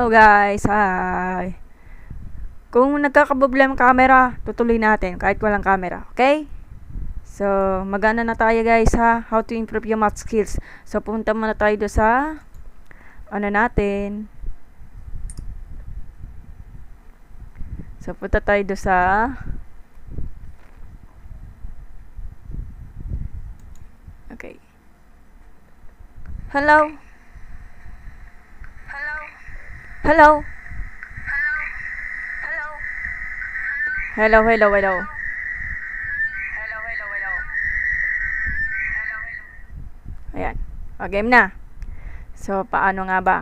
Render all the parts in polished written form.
Hello guys, hi! Kung nagkakaproblema camera, tutuloy natin kahit walang camera, okay? So, magana na tayo guys ha, how to improve your math skills. So, pumunta muna tayo do sa, natin. So, punta tayo do sa, okay. Hello? Hello? Hello, hello, hello. Ayan. O, game na. So, paano nga ba?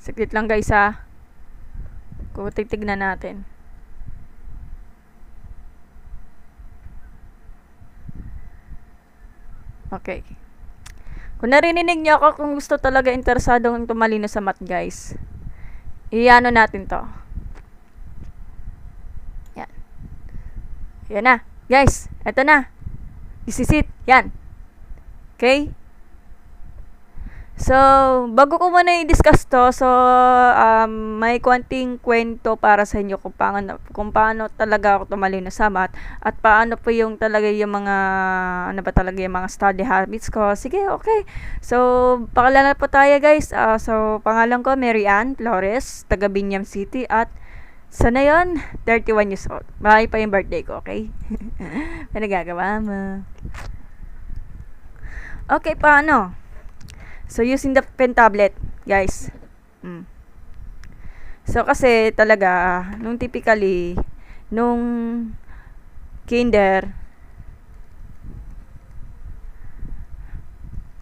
Saglit lang guys ha. Kung titignan natin. Okay. Kung narinig niyo ako, kung gusto talaga interesadong tumalino sa math guys, iano natin to. Yan. Yan na. Guys, eto na. This is it. Yan. Okay? So, bago ko muna i-discuss to, so, may konting kwento para sa inyo kung paano talaga ako tumalino sa math at paano po yung talaga yung mga, ano ba talaga yung mga study habits ko. Sige, okay. So, pakilala po tayo guys. So, pangalan ko, Mary Ann Flores, taga Binyam City at sana yun, 31 years old. Marami pa yung birthday ko, okay? Pinagagawa mo. Okay, paano? So, using the pen tablet, guys. So, kasi talaga, nung typically, nung kinder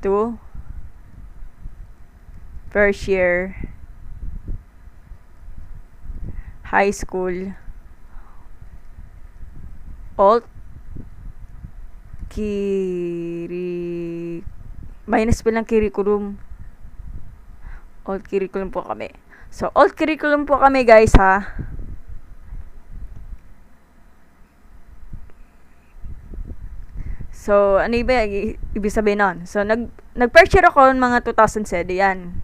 to first year high school, alt minus pa lang curriculum. Old curriculum po kami. So, old curriculum po kami guys ha. So, ano ba ibig sabihin nun? So, nag-first year ako mga 2007 yan.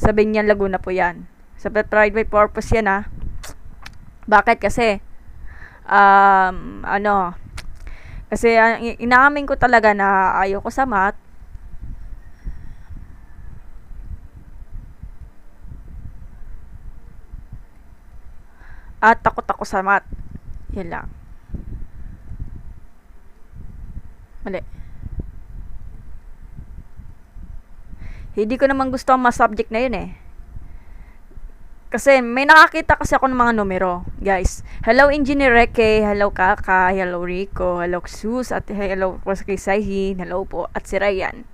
Sa Binyan, Laguna po yan. Sa private purpose yan ha. Bakit? Kasi, kasi inaamin ko talaga na ayaw ko sa math. At takot ako sa math. Yan lang. Mali. Hindi ko naman gusto ang mga subject na yun eh. Kasi may nakakita kasi ako ng mga numero, guys. Hello Engineer Reke, hello Kaka, hello Rico, hello Sus, at hello po kay Saihin, hello po, at si Ryan.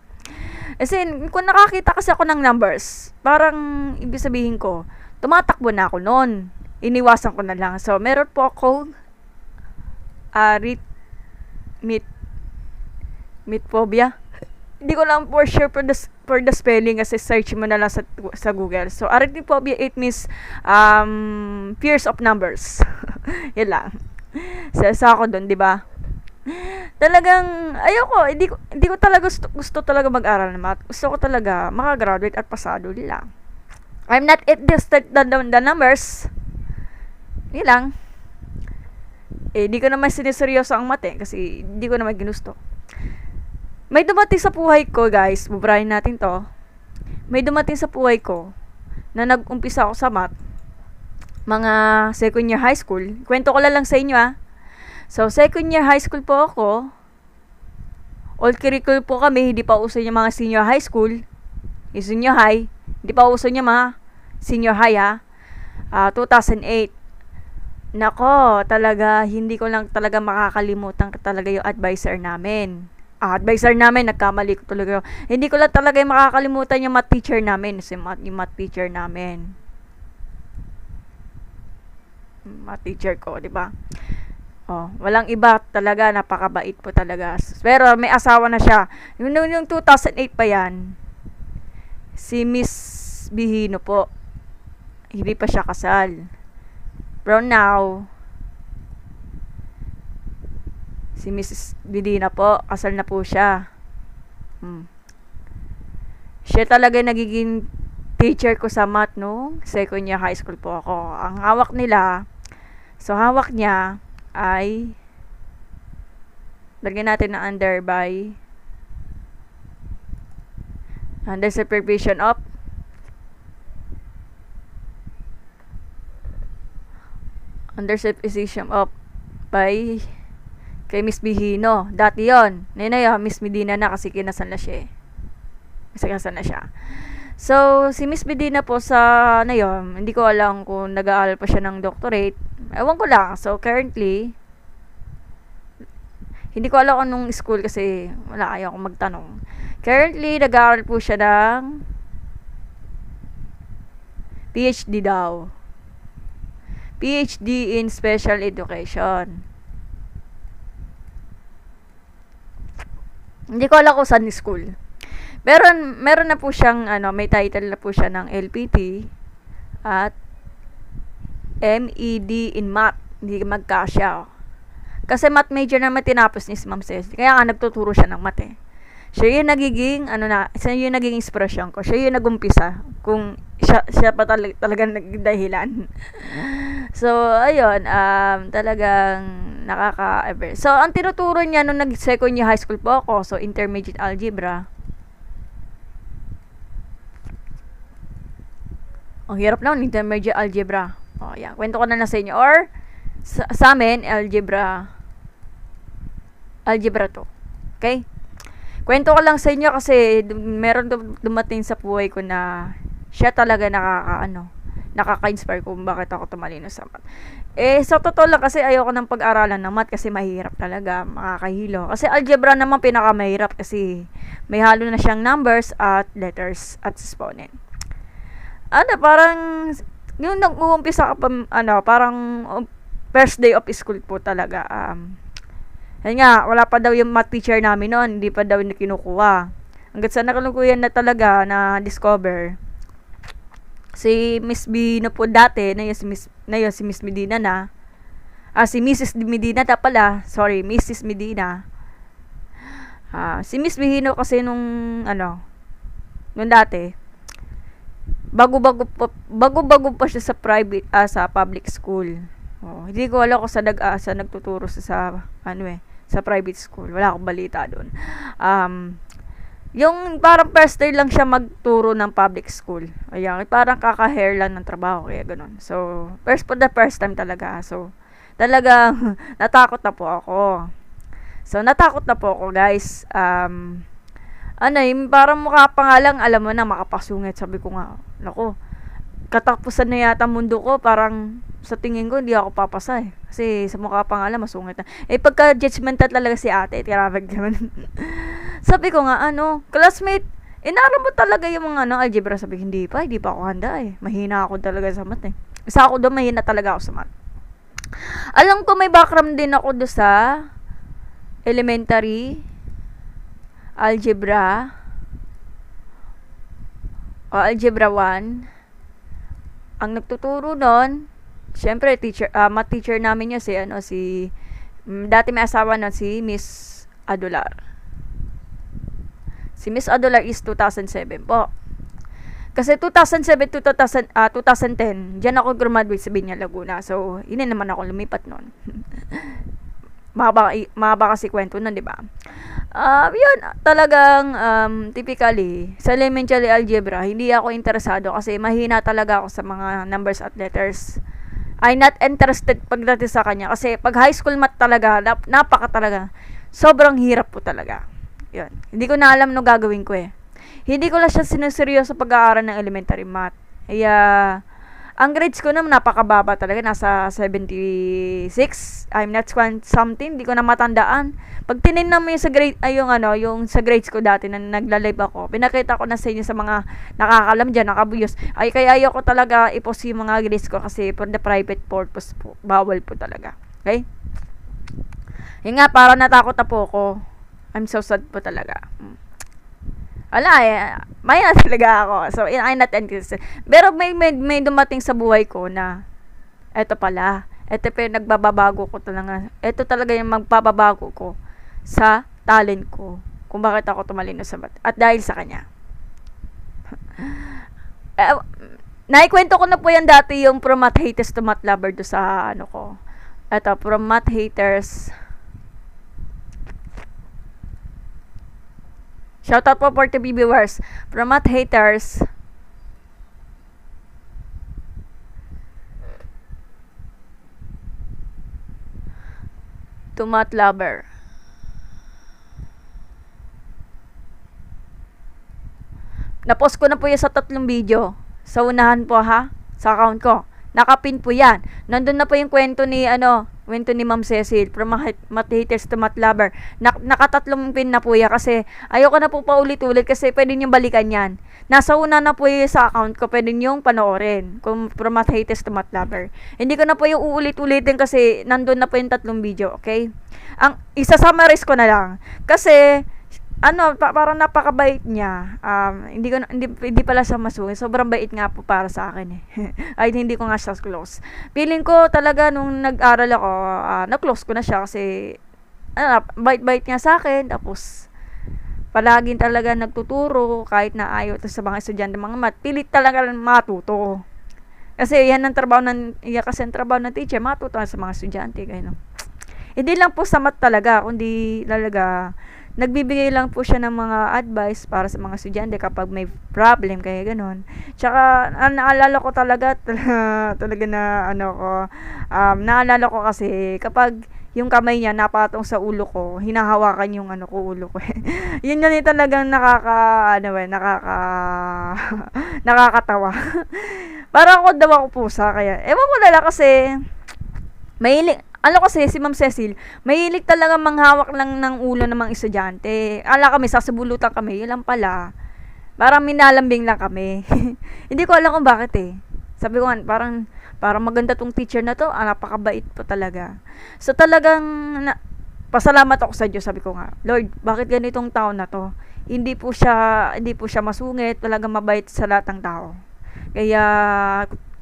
Kasi kung nakakita kasi ako ng numbers, parang ibig sabihin ko, tumatakbo na ako noon. Iniwasan ko na lang. So, meron po ako phobia. Hindi ko lang for sure for the spelling kasi search mo na lang sa Google. So, arithmophobia, it means fears of numbers. Yan lang. So, ako doon, di ba? Talagang, ayoko, hindi ko talaga gusto talaga mag-aral ng math. Gusto ko talaga makagraduate at pasado lang. I'm not interested the numbers. Yan lang. Di ko naman siniseryoso ang math kasi hindi ko naman ginusto. May dumating sa buhay ko, guys. Bubrahin natin to. May dumating sa buhay ko na nag-umpisa ako sa math. Mga second year high school. Kwento ko lang sa inyo So, second year high school po ako. Old curriculum po kami. Hindi pa uso yung mga senior high school. Yung senior high. Hindi pa uso yung mga senior high 2008. Nako, talaga, hindi ko lang talaga makakalimutan talaga yung advisor namin. Nagkamali ko talaga. Hindi ko lang talaga makakalimutan yung math teacher namin. Yung math teacher namin. Math teacher ko, di ba? Oh, walang iba talaga, napakabait po talaga. Pero may asawa na siya. Yung 2008 pa yan, si Miss Bihino po. Hindi pa siya kasal. Pero now, si Mrs. Bidina po, kasal na po siya. Siya talaga nagiging teacher ko sa math no. Second year high school po ako. Ang hawak nila, so hawak niya ay lagyan natin na under supervision of by kay Miss Bihino. Dati yon. Ngayon Miss Medina na kasi kinasal na siya. Kinasal na siya. So, si Miss Medina po sa na yun, hindi ko alam kung nag-aaral pa siya ng doctorate. Ewan ko lang. So, currently, hindi ko alam anong school kasi wala, ayaw akong magtanong. Currently, nag-aaral po siya ng PhD daw. PhD in Special Education. Hindi ko alam kung saan school. Meron na po siyang may title na po siya ng LPT at MED in Math. Hindi magkasya. Kasi math major naman tinapos ni Ma'am Cez. Kaya nga nagtuturo siya ng math eh. Siya yung nagiging siya yung naging inspirasyon ko. Siya yung nagumpisa kung siya pa talagang nagdahilan. So, ayun, talagang nakaka-ever. So, ang tinuturo niya nung nag-second year high school po ako, so intermediate algebra. Ang hirap naman, intermediate algebra. O, yan. Kwento ko na lang sa inyo. Or, sa amin, algebra 2. Okay? Kwento ko lang sa inyo kasi meron dumating sa buhay ko na siya talaga nakaka-inspire kung bakit ako tumalino sa math. Sa totoo lang kasi ayoko ng pag-aralan ng math kasi mahirap talaga, makakahilo. Kasi algebra naman pinakamahirap kasi may halo na siyang numbers at letters at exponent. Parang yung nag-uumpisa ka pa, parang first day of school po talaga. Yan nga, wala pa daw yung math teacher namin noon, hindi pa daw na kinukuha. Hanggat sa nakalukuyan na talaga na discover. Si Miss B na po dati, si Miss Medina na. Si Mrs. Medina na pala, sorry, Mrs. Medina. Si Miss Bihino kasi nung dati, bago-bago pa siya sa private, sa public school. Hindi ko alam kung sa nagtuturo sa private school. Wala akong balita doon. Yung parang first year lang siya magturo ng public school. Ayan, parang kaka-hair lang ng trabaho, kaya ganun. So, for the first time talaga. So, talagang natakot na po ako. Guys. Parang mukha pa nga lang, alam mo na, makapasungit. Sabi ko nga, naku, katapusan na yata mundo ko, parang sa tingin ko, hindi ako papasa eh. Kasi sa mukha pa nga lang, masungit na. Pagka-judgmental talaga si ate, tirabag naman. Sabi ko nga, classmate, inaral mo talaga yung mga algebra. Sabi ko, hindi pa ako handa eh. Mahina ako talaga sa math eh. Isa ako doon, mahina talaga ako sa math. Alam ko may background din ako doon sa elementary algebra o algebra 1. Ang nagtuturo noon, syempre math teacher namin yun dati may asawa noon si Miss Adular. Si Miss Adular is 2007 po. Kasi 2010, diyan ako graduate sa Biña, Laguna. So, hindi naman ako lumipat noon. Mahaba kasi kwento nun, di ba? Yun, talagang, typically, sa elementary algebra, hindi ako interesado kasi mahina talaga ako sa mga numbers at letters. I'm not interested pagdating sa kanya kasi pag high school math talaga, talaga, sobrang hirap po talaga. Yun. Hindi ko na alam no gagawin ko eh. Hindi ko lang siya sinuseryoso sa pag-aaral ng elementary math. Kaya, ang grades ko naman napakababa talaga. Nasa 76. I'm not something. Hindi ko na matandaan. Pag tinignan mo yung sa grade, yung sa grades ko dati na nagla-live ako, pinakita ko na sa inyo sa mga nakakalam dyan, nakabuyos. Kaya ayoko talaga i-post yung mga grades ko kasi for the private purpose po. Bawal po talaga. Okay? Yun nga, parang natakot na po ako. I'm so sad po talaga. Wala eh. Maya na talaga ako. So, I'm not interested. Pero may dumating sa buhay ko na, eto pala. Eto pa yung nagbababago ko talaga. Eto talaga yung magpapabago ko sa talent ko. Kung bakit ako tumalino sa mat. At dahil sa kanya. Naikwento ko na po yan dati yung from math haters to math lover do sa ano ko. Eto, from math haters. Shoutout po for the viewers. From math haters to math lover. Napost ko na po yan sa 3 video. Sa unahan po ha. Sa account ko. Nakapin po yan. Nandun na po yung kwento ni Ma'am Cecil. From math haters to math lover. Nakatatlong pin na po yan kasi ayoko na po paulit-ulit kasi pwede nyo balikan yan. Nasa una na po yung sa account ko. Pwede nyo panoorin. Kung from math haters to math lover. Hindi ko na po yung uulit-ulitin kasi nandun na po yung 3 video. Okay? Isa-summarize ko na lang. Kasi parang napakabait niya. Hindi pala siya masungit. Sobrang bait nga po para sa akin eh. Ay, hindi ko nga siya close. Feeling ko talaga nung nag-aral ako, na-close ko na siya kasi, bait-bait niya sa akin. Tapos, palaging talaga nagtuturo kahit na ayaw sa mga estudyante mga math. Pilit talaga matuto. Kasi yan ang trabaho ng teacher, matuto sa mga estudyante. Kaya, hindi lang po sa math talaga, kundi talaga nagbibigay lang po siya ng mga advice para sa mga estudyante kapag may problem, kaya ganon. Tsaka, naalala ko talaga na naalala ko kasi kapag yung kamay niya napatong sa ulo ko, hinahawakan yung ulo ko. Yun talagang nakakatawa. Parang ako daw ako pusa, kaya, ewan ko na lang kasi, kasi si Ma'am Cecil, mahilig talaga manghawak lang ng ulo ng mga estudyante. Kami, sasabulutan kami, yun lang pala. Parang minalambing lang kami. Hindi ko alam kung bakit eh. Sabi ko parang maganda tong teacher na to, napakabait po talaga. So talagang, pasalamat ako sa Diyos, sabi ko nga, Lord, bakit ganitong tao na to? Hindi po siya masungit, talagang mabait sa lahat ng tao. Kaya,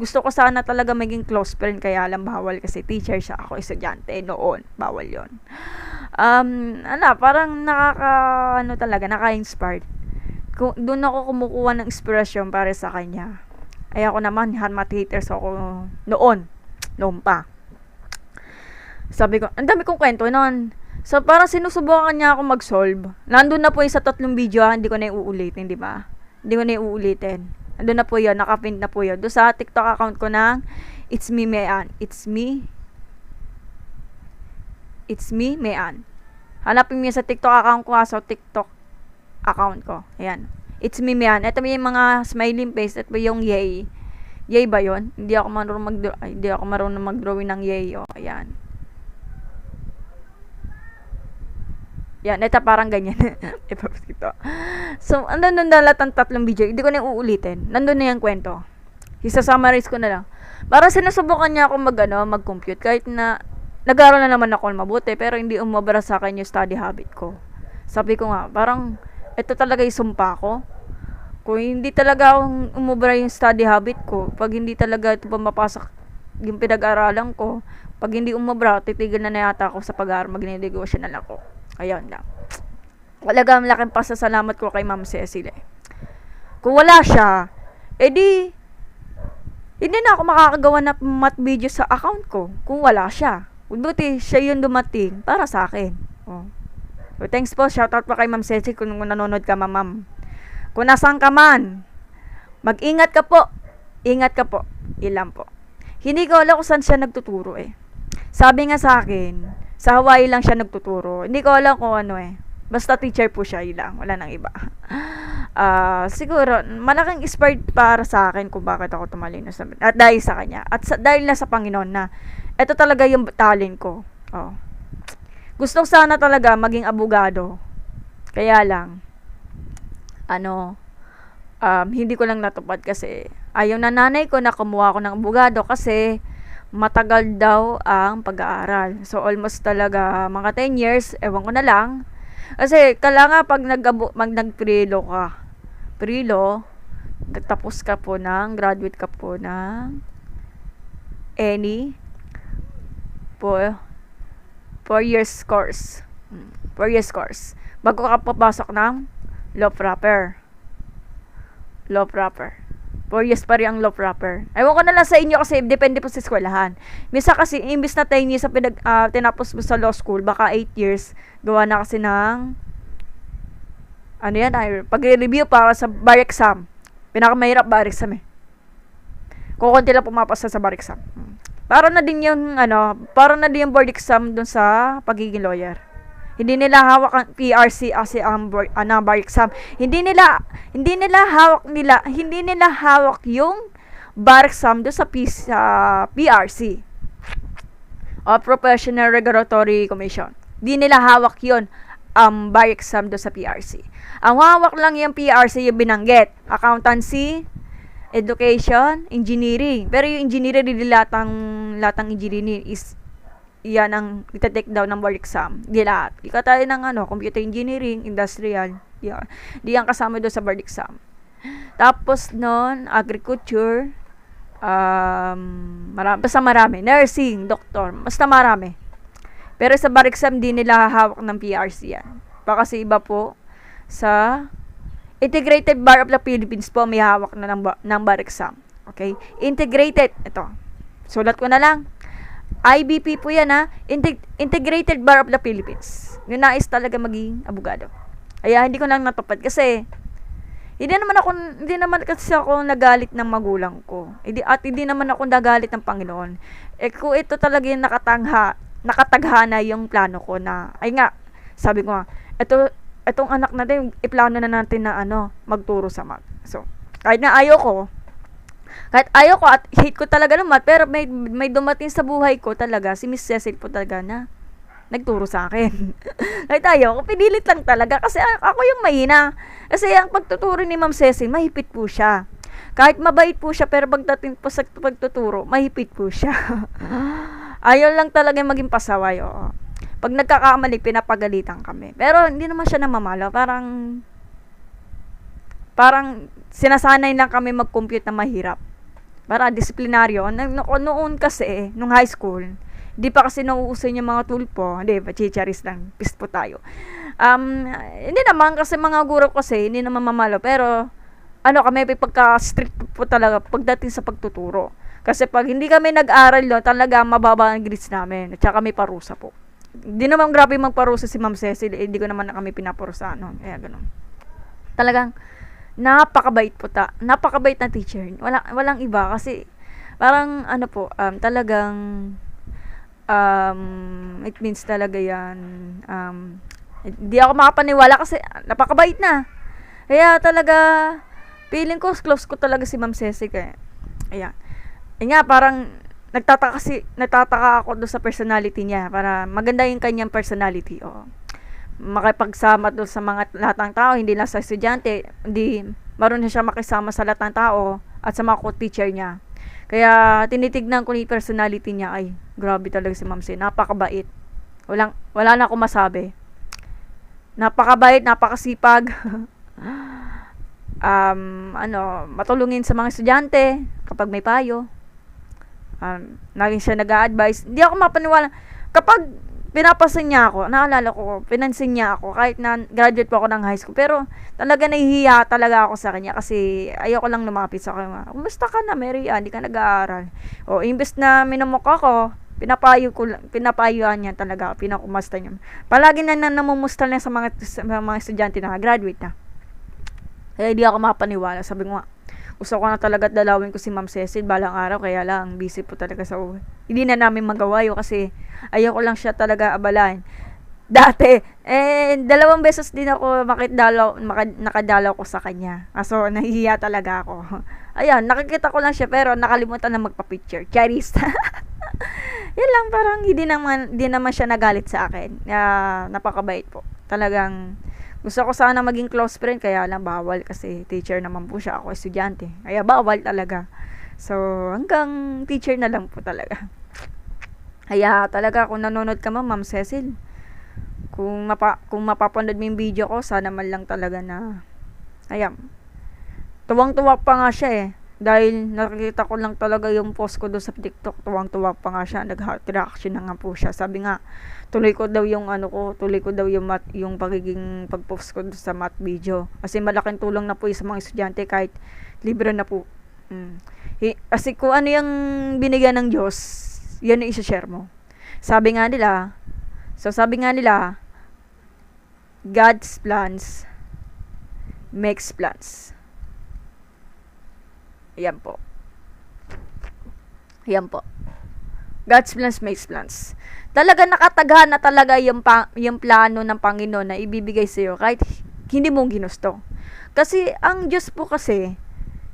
gusto ko sana talaga maging close friend, kaya lang bawal kasi teacher siya, ako estudyante noon, bawal yon. Parang naka-inspired. Doon ako kumukuha ng inspirasyon para sa kanya. Ay ako naman, math haters ako noon pa. Sabi ko, ang dami kong kwento noon. So, parang sinusubukan niya ako mag-solve. Nandun na po yung sa 3 video, hindi ko na iuulitin, di ba? Hindi ko na iuulitin. Nandun na po yun, naka-pin na po yun. Doon sa TikTok account ko ng It's Me Mayan. It's Me Mayan. Hanapin mo yun sa TikTok account ko, sa TikTok account ko. Ayan. It's Me Mayan. Ito yung mga smiling face. Ito yung yay. Yay ba yun? Hindi ako marunong mag-drawing ng yay. O, ayan. Yan, ito parang ganyan. So, andun na lahat ng 3 video. Hindi ko na uulitin. Nandun na yung kwento. Isa-summarize ko na lang. Parang sinusubukan niya ako mag-compute. Kahit na, nag-aaral na naman ako mabuti, pero hindi umabra sa akin yung study habit ko. Sabi ko nga, parang, ito talaga yung sumpa ko. Kung hindi talaga umubra yung study habit ko, pag hindi talaga ito pumapasok yung pinag-aaralan ko, pag hindi umubra, titigil na yata ako sa pag-aaral, magne-negosyo na lang ako. Ayun lang. Talagang malaking pasasalamat ko kay Ma'am Cecil eh. Kung wala siya, edi, hindi na ako makakagawa ng math video sa account ko. Kung wala siya. Buti siya yung dumating para sa akin. Oh. So, thanks po. Shoutout pa kay Ma'am Cecil kung nanonood ka, ma'am. Kung nasaan ka man, mag-ingat ka po. Ingat ka po. Ilan po. Hindi ko alam kung saan siya nagtuturo eh. Sabi nga sa akin, sa Hawaii lang siya nagtuturo. Hindi ko alam kung ano eh. Basta teacher po siya, ilang. Wala nang iba. Siguro, malaking inspired para sa akin kung bakit ako tumalino sa at dahil sa kanya. At dahil na sa Panginoon na ito talaga yung talent ko. Oh. Gusto sana talaga maging abogado. Kaya lang, hindi ko lang natupad kasi ayaw na nanay ko na kumuha ako ng abogado kasi matagal daw ang pag-aaral. So, almost talaga mga 10 years, ewan ko na lang. Kasi, kailangan pag nag-prelo ka, prelo, tapos ka po graduate ka po ng any 4 years course. 4 years course. Bago ka papasok ng law proper. Law proper. 4 years pa rin ang law proper. Ewan ko na lang sa inyo kasi depende po sa eskwelahan. Minsan kasi, imbis na 10 years sa tinapos mo sa law school, baka 8 years, gawa na kasi ng pagre-review para sa bar exam. Pinakamahirap bar exam eh. Kukunti lang pumapasa sa bar exam. Para na din yung board exam dun sa pagiging lawyer. Hindi nila hawak ang PRC kasi ang bar exam. Hindi nila hawak yung bar exam do sa PRC o Professional Regulatory Commission. Hindi nila hawak yun ang bar exam do sa PRC. Ang hawak lang yung PRC yung binanggit. Accountancy, education, engineering. Pero yung engineering, hindi latang engineering is yan ang ita-take down ng board exam. Di lahat. Ika tayo ng computer engineering, industrial. Yan. Di yan kasama doon sa board exam. Tapos nun, agriculture, marami. Nursing, doctor, basta marami. Pero sa bar exam, di nila hawak ng PRC yan. Baka kasi iba po, sa Integrated Bar of the Philippines po, may hawak na ng bar exam. Okay? Integrated, ito. Sulat ko na lang. IBP po yan Integrated Bar of the Philippines. Yung nais talaga maging abogado. Kaya hindi ko lang natupad kasi hindi naman kasi ako nagalit ng magulang ko. Hindi naman ako nagalit ng Panginoon. Kung ito talaga yung nakataghana yung plano ko na, sabi ko itong anak natin, iplano na natin na magturo sa math. So, kahit ayaw ko at hate ko talaga ng math, pero may dumating sa buhay ko talaga, si Miss Cecil po talaga na nagturo sa akin. Kahit ayaw ko, pinilit lang talaga kasi ako yung mahina. Kasi ang pagtuturo ni Ma'am Cecil, mahipit po siya. Kahit mabait po siya, pero pagdating po sa pagtuturo, mahipit po siya. Ayaw lang talaga maging pasaway. Oo. Pag nagkakamali, pinapagalitan kami. Pero hindi naman siya namamalo. Parang sinasanay lang kami mag-compute na mahirap. Para disiplinaryo. Noon kasi, nung high school, di pa kasi nauuso yung mga tulpo. Hindi, chicharis lang. Pist po tayo. Hindi naman kasi mga guro kasi, hindi naman mamalo. Pero, kami pagka-strict po talaga pagdating sa pagtuturo. Kasi pag hindi kami nag-aral doon, talaga mababa ang grades namin. At saka may parusa po. Hindi naman grabe magparusa si Ma'am Cecil. Hindi ko naman na kami pinaparusa. Kaya ganun. Talagang, napakabait po napakabait na teacher. Walang iba kasi parang talagang it means talaga yan hindi ako makapaniwala kasi napakabait na. Kaya talaga feeling ko close ko talaga si Ma'am Ceci kaya parang nagtataka ako doon sa personality niya para maganda yung kanyang personality. Makipagsama doon sa lahat ng tao, hindi lang sa estudyante, hindi marunong siya makisama sa lahat ng tao at sa mga co-teacher niya. Kaya tinitignan ko yung personality niya, ay grabe talaga si Ma'am C, napakabait. Wala na akong masabi. Napakabait, napakasipag. Matulungin sa mga estudyante kapag may payo. Laging siya nag-a-advise. Hindi ako mapaniwala kapag pinapasin niya ako, naalala ko, pinansin niya ako, kahit na graduate po ako ng high school, pero talaga nahihiya talaga ako sa kanya, kasi ayoko lang lumapit sa kanya, kumusta ka na, Mary, hindi ka nag-aaral, imbes na minumukha ko, pinapayuan niya talaga, pinakumasta niya, palagi na namumusta niya sa mga estudyante na graduate na, kaya hindi ako mapaniwala, sabi ko nga, gusto ko na talaga dalawin ko si Ma'am Cecil balang araw, kaya lang busy po talaga sa uwi. Hindi na namin magawa yun kasi ayoko lang siya talaga abalain. Dati, 2 beses din ako nakadalaw ko sa kanya. So, nahihiya talaga ako. Ayan, nakikita ko lang siya pero nakalimutan na magpa-picture. Charis. Yan lang, parang hindi naman siya nagalit sa akin. Napakabait po. Talagang gusto ko sana maging close friend, kaya lang bawal kasi teacher naman po siya, ako estudyante. Kaya bawal talaga. So, hanggang teacher na lang po talaga. Kaya talaga kung nanonood ka Ma'am Cecil, kung mapapanood mo yung video ko, sana man lang talaga na, ayan, tuwang-tuwa pa nga siya eh. Dahil nakikita ko lang talaga yung post ko doon sa TikTok, tuwang-tuwa pa nga siya, nag-heart reaction na nga po siya. Sabi nga, tuloy ko daw yung yung pagiging pag-post ko doon sa math video. Kasi malaking tulong na po yung sa mga estudyante kahit libre na po. Kasi kung ano yung binigyan ng Diyos, yan yung isa-share mo. Sabi nga nila, God's plans makes plans. Yan po. God's plans makes plans. Talaga nakataghan na talaga yung plano ng Panginoon na ibibigay sa iyo kahit hindi mo ginusto. Kasi ang Diyos po kasi,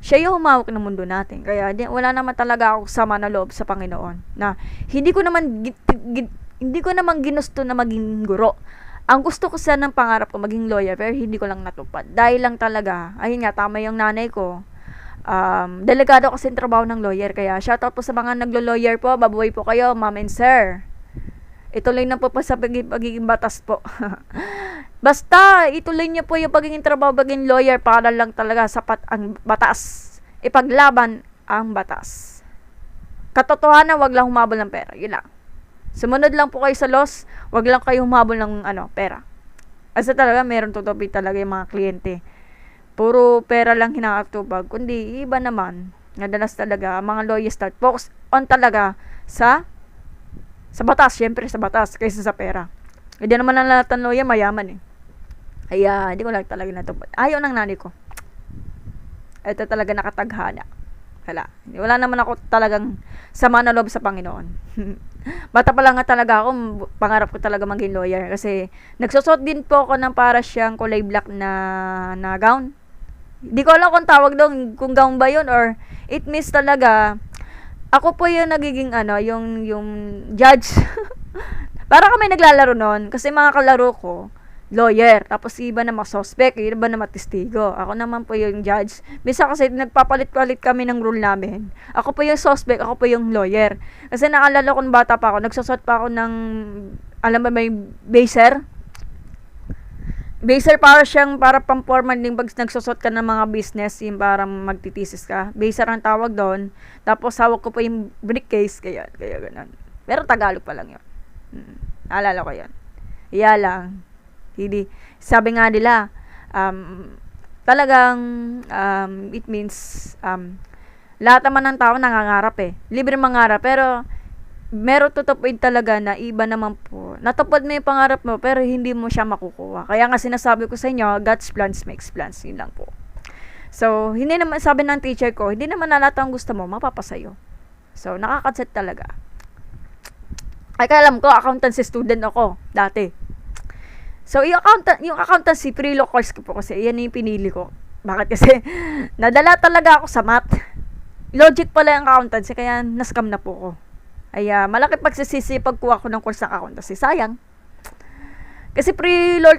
siya yung humawak ng mundo natin. Kaya wala naman talaga ako sama na loob sa Panginoon. Na hindi ko naman ginusto na maging guro. Ang gusto ko sana ng pangarap ko maging lawyer, pero hindi ko lang natupad. Dahil lang talaga, ayun nga, tama yung nanay ko. Delikado kasi yung trabaho ng lawyer. Kaya shoutout po sa mga naglo-lawyer po. Babuhay po kayo, ma'am and sir. Ituloy na po sa pagiging batas po. Basta, ituloy niyo po yung pagiging trabaho, pagiging lawyer para lang talaga sapat ang batas. Ipaglaban ang batas. Katotohanan, wag lang humabol ng pera. Yun lang. Sumunod lang po kayo sa laws, wag lang kayo humabol ng pera. Asa talaga, meron tutupi talaga yung mga kliyente. Puro pera lang hinakatubag, kundi iba naman, nadalas talaga, mga lawyers start focus on talaga sa batas, syempre sa batas, kaysa sa pera. Hindi naman ang lahat ng lawyer mayaman eh. Kaya, hindi ko lang talaga natubad. Ayaw ng nanay ko. Ito talaga nakataghana. Wala naman ako talagang sama na loob sa Panginoon. Bata pa lang nga talaga ako, pangarap ko talaga maging lawyer. Kasi, nagsusot din po ako ng para siyang kulay black na gown. Di ko alam kung tawag doon, kung gown ba yun or it means talaga, ako po yung nagiging yung judge. Para kami naglalaro noon, kasi mga kalaro ko, lawyer, tapos iba na mga suspect, iba na mga testigo. Ako naman po yung judge. Bisa kasi nagpapalit-palit kami ng rule namin. Ako po yung suspect, ako po yung lawyer. Kasi naalala ko nung bata pa ako, nagsusot pa ako ng, alam ba may baser? Baser para pang-formal din pag nagsusot ka ng mga business, yung parang magtitisis ka. Baser ang tawag doon. Tapos hawak ko pa yung briefcase, kaya ganun. Pero Tagalog pa lang yun. Naalala ko yun. Iya lang. Hindi. Sabi nga nila, talagang, it means, lahat naman ng tao nangangarap eh. Libre mangarap, pero, meron tutupuin talaga na iba naman po. Natupad mo yung pangarap mo, pero hindi mo siya makukuha. Kaya nga sinasabi ko sa inyo, God's plans makes plans. Yun lang po. So, hindi naman, sabi ng teacher ko, hindi naman na lahat ang gusto mo, mapapasayo. So, nakakadset talaga. Ay, alam ko, accountancy student ako, dati. So, yung accountancy, pre-law course ko po kasi, yan yung pinili ko. Bakit? Kasi, nadala talaga ako sa math. Logic pala yung accountancy, kaya nascam na po ko. Ay, malaki pagsisisi pagkuha ko ng course ng accountancy. Sayang. Kasi pre-law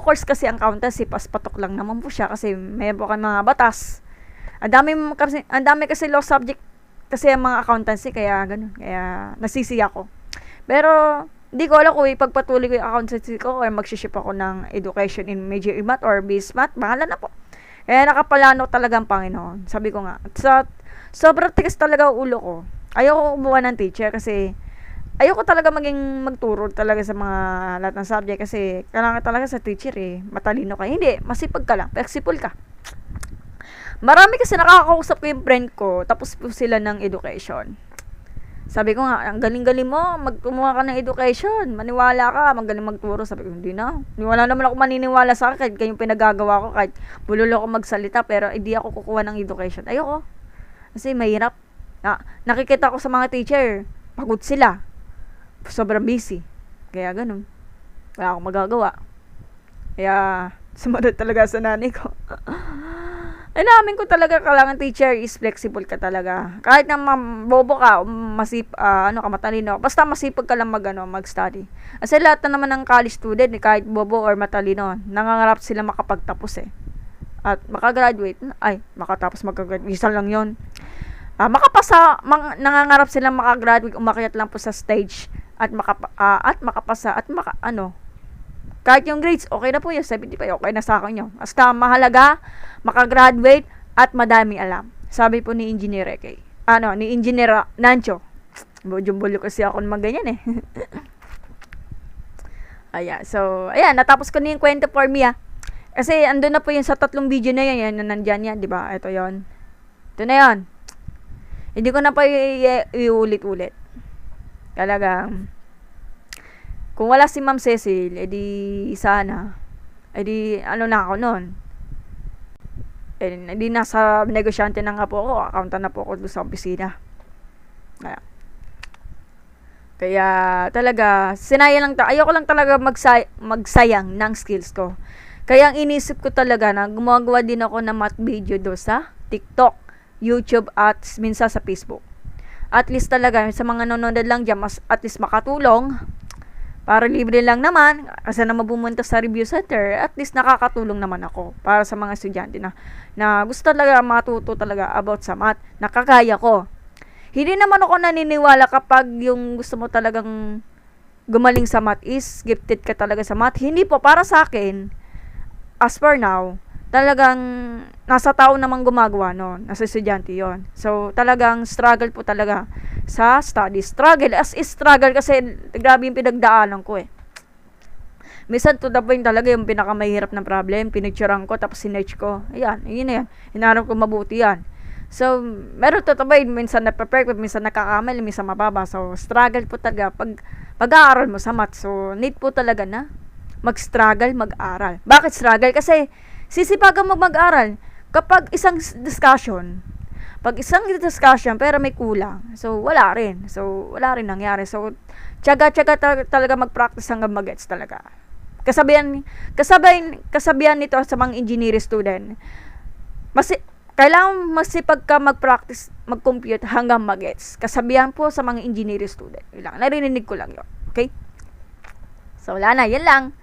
course kasi ang accountancy, patok lang naman po siya kasi may po kang mga batas. Ang dami kasi law subject kasi ang mga accountancy, kaya ganun. Kaya nasisi ako. Pero, hindi ko alam kung ipagpatuloy ko yung accountancy ko or magsiship ako ng education in major in math or base math. Bahala na po. Kaya nakapalano talaga ang Panginoon. Sabi ko nga. Sobrang tigas talaga ang ulo ko. Ayoko umuha ng teacher kasi ayoko talaga magturo talaga sa mga lahat ng subject kasi kailangan talaga sa teacher eh. Matalino ka. Hindi. Masipag ka lang. Flexible ka. Marami kasi nakakausap ko yung friend ko tapos po sila ng education. Sabi ko nga, ang galing-galing mo, magkumuha ka ng education, maniwala ka, magaling magturo. Sabi ko, hindi na. Wala naman ako maniniwala sa akin, kahit yung pinagagawa ko, kahit bulolo ako magsalita, pero hindi ako kukuha ng education. Ayoko. Kasi mahirap. Nakikita ko sa mga teacher, pagod sila. Sobrang busy. Kaya ganun. Wala akong magagawa. Kaya, sumunod talaga sa nanay ko. Namin ko talaga kailangan teacher is flexible ka talaga. Kahit na bobo ka, matalino ka. Basta masipag ka lang mag-study. Kasi lahat na naman ng college student, kahit bobo or matalino, nangangarap sila makapagtapos eh. At makagraduate, makatapos mag-graduate. Isa lang yon. nangangarap silang makagraduate, umakyat lang po sa stage at makapasa at kahit yung grades, okay na po yun, 75, okay na sa akin yun. Basta mahalaga, makagraduate at madami alam. Sabi po ni Engineer Eke. Ni Engineer Nancho. Bulo kasi ako naman ganyan eh. Ayan, so, ayan, natapos ko na yung kwento for me Kasi, andun na po yun sa 3 video na yan, nandyan yan, di ba? Ito yon. Ito na yon. Hindi ko na pa iulit-ulit. Talagang, kung wala si Ma'am Cecil, edi sana, edi na ako nun. Edi nasa negosyante na nga po ako, accountant na po ako doon sa opisina. Kaya talaga, ayoko lang talaga magsayang ng skills ko. Kaya ang inisip ko talaga na gumagawa din ako ng math video doon sa TikTok, YouTube, at minsan sa Facebook. At least talaga, sa mga nanonood lang dyan, at least makatulong. Para libre lang naman, kasi naman bumunta sa review center, at least nakakatulong naman ako para sa mga estudyante na gusto talaga matuto talaga about sa math, nakakaya ko. Hindi naman ako naniniwala kapag yung gusto mo talagang gumaling sa math is gifted ka talaga sa math. Hindi po, para sa akin, as for now, talagang nasa tao namang gumagawa noon, nasa estudyante yon. So, talagang struggle po talaga sa study. Struggle, struggle kasi grabe yung pinagdaanan ko Minsan to the point talaga yung pinakamahirap na problem, pinicturean ko, tapos sinerch ko. Ayan, yun na yan. Hinarap ko mabuti yan. So, meron to the point, minsan na-perfect, minsan nakakamali, minsan mababa. So, struggle po talaga pag-aaral mo sa math. So, need po talaga na mag-struggle, mag-aral. Bakit struggle? Kasi, sisipagan mo mag-aral kapag isang discussion pero may kulang, so wala rin nangyari. So tiyaga talaga mag-practice hanggang mag-gets talaga. Kasabihan nito sa mga engineering student, kailangan masipag ka mag-practice mag-compute hanggang mag-gets. Kasabihan po sa mga engineering student. Narinig ko lang yun. Okay? So wala na, yan lang.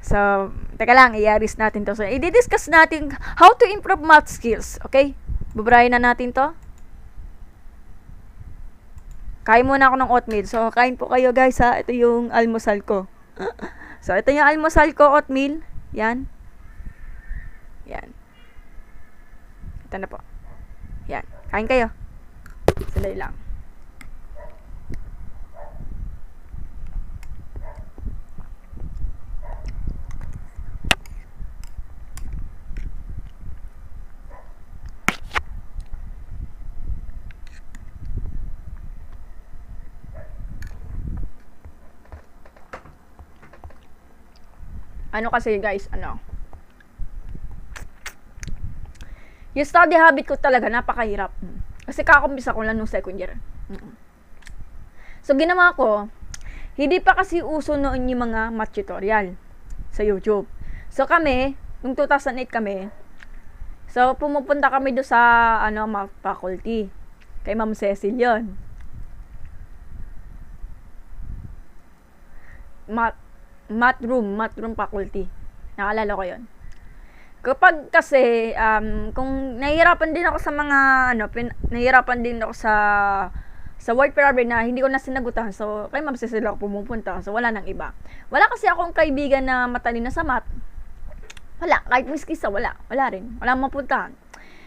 So, teka lang, i-aris natin to. So, i-discuss natin how to improve math skills. Okay? Bubrayin na natin to. Kain muna ako ng oatmeal. So, kain po kayo guys ha. Ito yung almusal ko. So, ito yung almusal ko, oatmeal. Yan. Yan. Ito na po. Yan. Kain kayo. Sandali lang. Kasi guys, yung study habit ko talaga, napakahirap. Kasi kakumpisa ko lang nung second year. So, ginawa ko, hindi pa kasi uso noon yung mga math tutorial sa YouTube. So, kami, nung 2008 kami, so, pumupunta kami doon sa, math faculty. Kay Ma'am Cecil yun. Math room faculty. Naalala ko yun. Kapag kasi, kung nahihirapan din ako sa mga, nahihirapan din ako sa word problem na hindi ko na sinagutan. So, kay Ma'am Cecil ako pumupunta. So, wala nang iba. Wala kasi akong kaibigan na matalino sa math. Wala. Kahit miskisa, wala. Wala rin. Wala mapuntahan.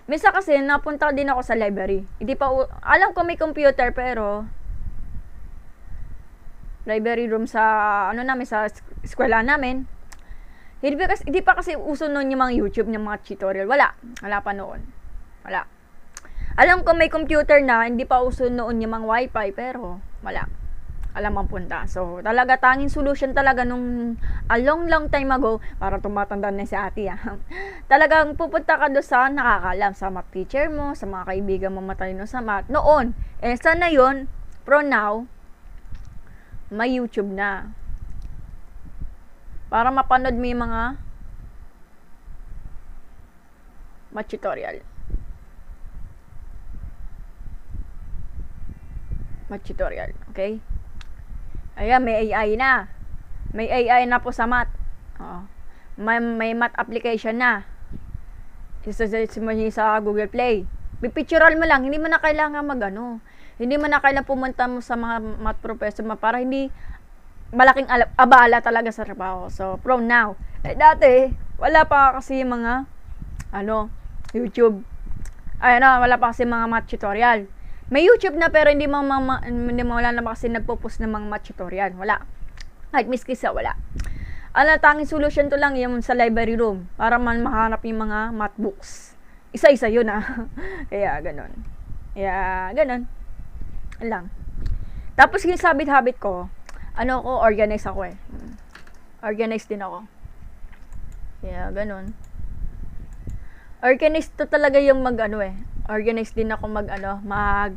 Minsan kasi, napunta din ako sa library. Hindi pa, alam ko may computer, pero library room sa sa eskwela namin. Hindi pa kasi uso noon yung mga YouTube, yung mga tutorial. Wala pa noon. Wala. Alam ko may computer na, hindi pa uso noon yung mga wifi, pero wala. Alam ang punta. So, talaga tanging solution talaga nung a long time ago, para tumatanda na si ate talagang pupunta ka doon sa nakakalam, sa math teacher mo, sa mga kaibigan mo matalino sa math. Noon, sana yun, pro now, may YouTube na. Para mapanood mo yung mga math tutorial. Okay? Ayan, may AI na. May AI na po sa math. May math application na. Isa mo sa Google Play. Pipictural mo lang, hindi mo na kailangan hindi mo na kailangan pumunta mo sa mga math professor para hindi malaking abala talaga sa trabaho. So, from now. Dati, wala pa kasi yung mga, YouTube. Wala pa kasi mga math tutorial. May YouTube na pero hindi mo wala na kasi nagpo-post ng mga math tutorial. Wala. Kahit miski wala. Tanging solution to lang yung sa library room para man mahanap yung mga math books. Isa-isa yun Kaya, ganun. Lang. Tapos yung habit ko, organize ako Organized din ako. Kaya, ganun. Organized to talaga yung organized din ako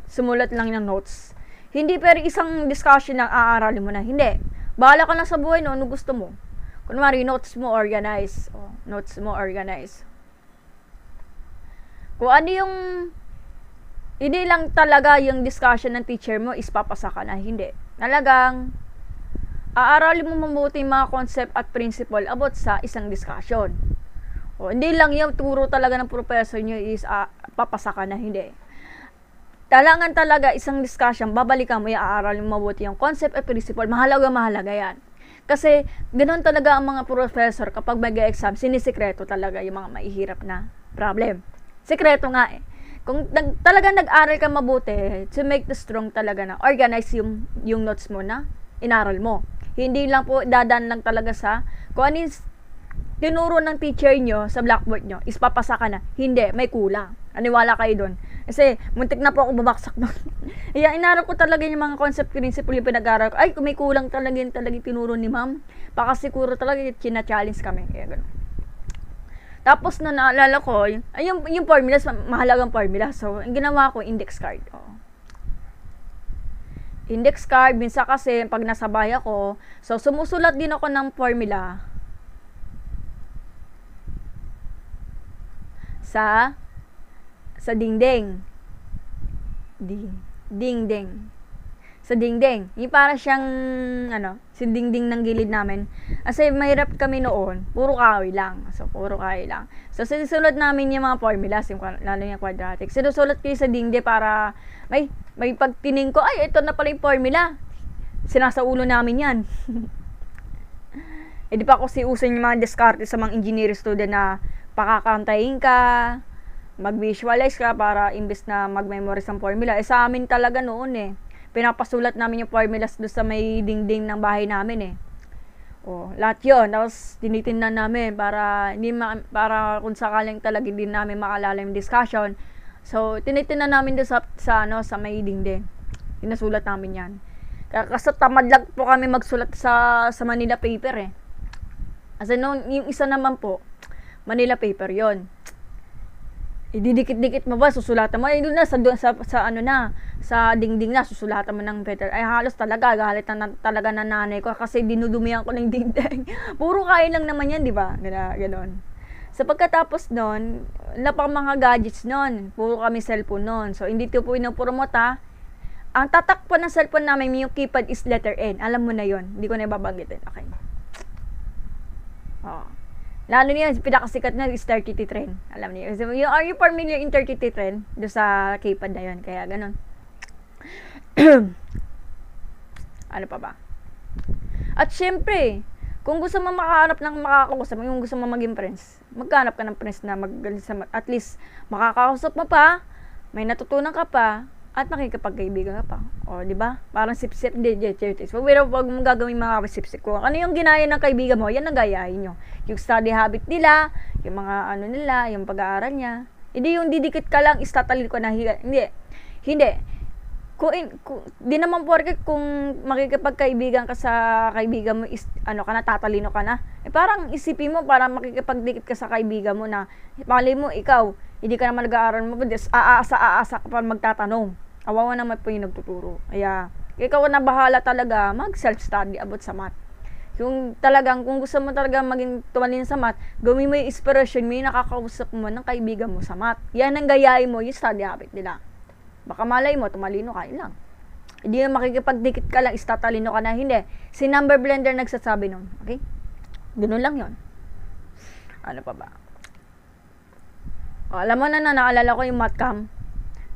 sumulat lang ng notes. Hindi pero isang discussion lang aaralin mo na. Hindi. Bahala ka lang sa buhay ano gusto mo. Kunwari, notes mo organize. Notes mo organize. Kung ano yung hindi lang talaga yung discussion ng teacher mo is papasa ka na. Hindi. Talagang aaralin mo mabuti yung mga concept at principle about sa isang discussion. Hindi lang yung turo talaga ng professor nyo is papasa ka na. Hindi. Talangan talaga isang discussion, babalikan mo yung aaralin mo mabuti yung concept at principle. Mahalaga yan. Kasi ganoon talaga ang mga professor kapag mag-exam, sinisikreto talaga yung mga mahihirap na problem. Sikreto nga Kung talagang nag-aral ka mabuti, to make the strong talaga na organize yung notes mo na inaral mo. Hindi lang po dadan lang talaga sa kung ano tinuro ng teacher nyo sa blackboard nyo, is papasa ka na. Hindi, may kulang. Aniwala kayo doon. Kasi, muntik na po ako babaksak doon. Kaya, inaral ko talaga yung mga concept principle yung pinag-aral ko. Ay, kung may kulang talaga yung tinuro ni ma'am, baka siguro talaga china-challenge kami. Kaya, gano'n. Tapos, na naalala ko, yung formulas, mahalagang formula. So, ang ginawa ko, index card. Index card, minsan kasi, pag nasa bahay ako, so, sumusulat din ako ng formula sa dingding. Dingding. Sa dingding. Yung para siyang, si dingding ng gilid namin. Kasi mahirap kami noon, puro kahoy lang. So, sinusulat namin yung mga formulas, lalo yung quadratic. Sinusulat ko sa dingding para, may pagtining ko, ay, ito na pala yung formula. Sinasaulo namin yan. Di pa ako usin yung mga diskarte sa mga engineering student na pakakantayin ka, mag-visualize ka para imbes na mag-memorize ang formula. Sa amin talaga noon pinapasulat namin yung formulas doon sa may dingding ng bahay namin lahat yun. Tapos tinitingnan namin para para kung sakaling talaga din namin makalala yung discussion. So tinitingnan namin doon sa may dingding. Inasulat namin yan. Kasi tamad lang po kami magsulat sa Manila paper Kasi yung isa naman po, Manila paper yon. Ididikit-dikit mo ba, susulatan mo. Doon na, sa dingding na, susulatan mo ng paper. Ay, halos talaga, galit na talaga na nanay ko kasi dinudumihan ko ng dingding. Puro kain lang naman yan, di ba? Ganon. So, pagkatapos nun, wala pang mga gadgets nun. Puro kami cellphone nun. So, hindi ito po inopromote Ang tatak po ng cellphone namin, yung keypad is letter N. Alam mo na yon. Hindi ko na ibabanggitin. Okay. Lalo niya, pinakasikat na is 30T trend. Alam niyo. Are you familiar in 30T trend? Doon sa keypad na yun. Kaya, ganun. Ano pa ba? At syempre, kung gusto mo makahanap ng makakausap, kung gusto mo maging friends, maghanap ka ng friends na at least makakausap mo pa, may natutunan ka pa, at makikipagkaibigan ka pa. Di ba? Parang sip-sip, pero wag mong gagawin mga sip-sip ko. Ano yung ginaya ng kaibigan mo, yan ang gayahin nyo. Yung study habit nila, yung mga nila, yung pag-aaral niya. Hindi yung didikit ka lang, istatalil ko na, hindi. Di naman porket kung makikipagkaibigan ka sa kaibigan mo, tatalino ka na. Parang isipin mo, parang makikipagdikit ka sa kaibigan mo na, mali mo, ikaw, hindi ka naman nag-aaral mo, aasa ka pa magtatanong. Awawa naman po yung nagtuturo. Kaya, ikaw na bahala talaga mag-self-study about sa math. Kung gusto mo talaga maging tumalin sa math, gawin mo yung inspiration mo, yung nakakausap mo ng kaibigan mo sa math. Yan ang gayahin mo, yung study habit nila. Baka malay mo, tumalino ka, lang. Hindi yung makikipagdikit ka lang, istatalino ka na, hindi. Si Number Blender nagsasabi nun. Okay? Ganun lang yon. Ano pa ba? Alam mo na naalala ko yung math cam.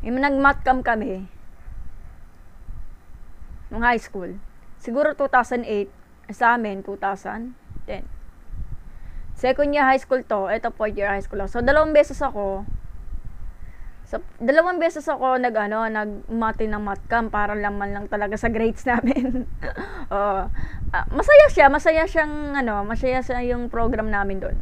Yung nag-matcam kami, nung high school. Siguro 2008, sa amin, 2010. Second year high school to, ito fourth year high school. So, dalawang beses ako nagmati ng matcam para laman lang talaga sa grades namin. Masaya siya yung program namin doon.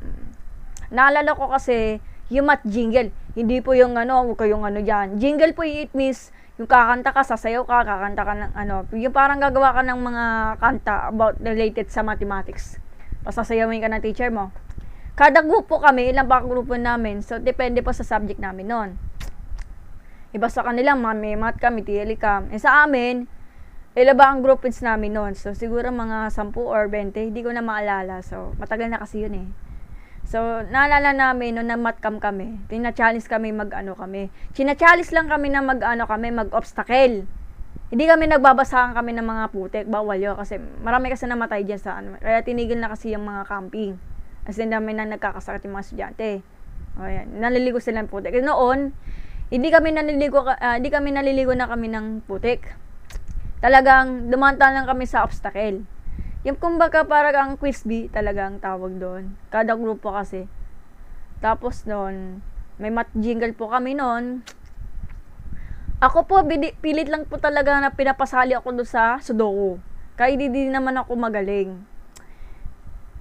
Naalala ko kasi yung mat jingle, hindi po yung huwag kayong diyan. Jingle po it means yung kakanta ka, sasayaw ka, kakanta ka ng yung parang gagawa ka ng mga kanta about related sa mathematics. Pasasayawin ka ng teacher mo. Kada grupo kami, ilang pa grupo namin, so depende po sa subject namin noon. Iba sa kanila, may math kami, TLE cam. Sa amin, ilan ba ang group namin noon? So, siguro mga 10 or 20, hindi ko na maalala. So, matagal na kasi yun eh. So, naalala namin, noon na matcam kami, tina-challenge kami China-challenge lang kami na mag-obstacle. Hindi kami nagbabasahan kami ng mga putik, bawal yun. Kasi marami kasi namatay dyan sa Kaya tinigil na kasi yung mga camping. Kasi dami na nagkakasakit yung mga estudyante. O yan, naliligo sila ng putik. Kasi noon, hindi kami naliligo na kami ng putik. Talagang dumanta lang kami sa obstacle. Yung kumbaga parang ang quiz bee talagang tawag doon. Kada grupo kasi. Tapos noon, may mat jingle po kami noon. Ako po, pilit lang po talaga na pinapasali ako doon sa Sudoku. Kaya hindi naman ako magaling.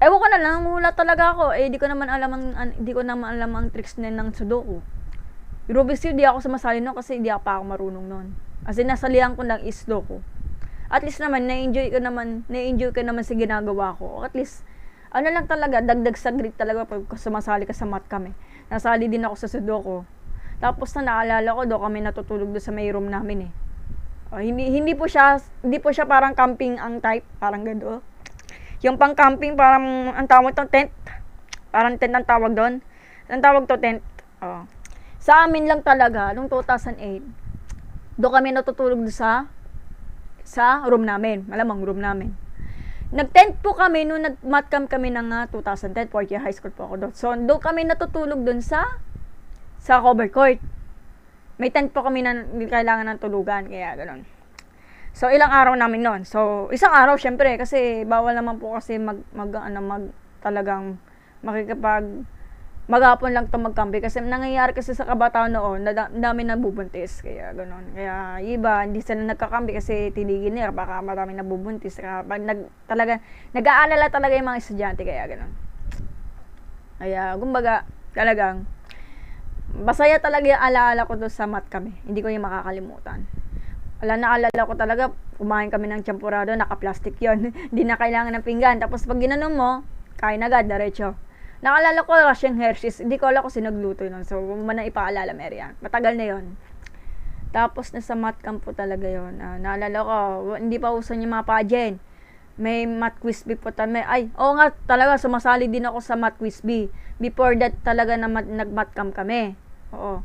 Ewan ko na lang, hula talaga ako. Di ko naman alam ang tricks ng Sudoku. Rubik's Cube, di ako sumasali noon kasi hindi pa ako marunong noon. As in, nasalihan ko lang is Sudoku. At least naman, na-enjoy ko naman sa ginagawa ko. At least, lang talaga, dagdag sa grit talaga pag sumasali ka sa math kami. Nasali din ako sa Sudoku. Tapos naalala ko, doon kami natutulog doon sa may room namin eh. Hindi po siya parang camping ang type, parang gano'n. Yung pang camping, parang, ang tawag to, tent. Parang tent ang tawag doon. Ang tawag to, tent. Sa amin lang talaga, noong 2008, doon kami natutulog doon sa room namin, malamang room namin. Nag-tent po kami nung nag-matcam kami ng 2010, 4th year high school po ako doon. So, doon kami natutulog doon sa cover court. May tent po kami na kailangan ng tulugan, kaya gano'n. So, ilang araw namin noon. So, isang araw, syempre, kasi bawal naman po kasi talagang maghapon lang ito magkampi kasi nangyayari kasi sa kabataan noon dami nabubuntis kaya ganoon. Kaya iba hindi sila nagkakampi kasi tinigil nila baka marami nabubuntis pag nag-aalala talaga yung mga estudyante kaya ganoon. Kaya kumbaga talagang masaya talaga yung alaala ko doon sa math kami. Hindi ko yung makakalimutan. Naalala ko talaga kumain kami ng champurado, naka-plastic yon. Hindi na kailangan ng pinggan. Tapos pag ginanon mo, kain agad, diretso. Naalala ko, Russian Hershey's. Hindi ko alam kung sinagluto nun. So, na ipaalala, Marian. Matagal na yon. Tapos, nasa math camp po talaga yon. Naalala ko, hindi pa usan yung mga pageant. May math quiz bee po talaga. Oo nga, talaga, sumasali din ako sa math quiz bee. Before that, talaga na nag-math camp kami. Oo.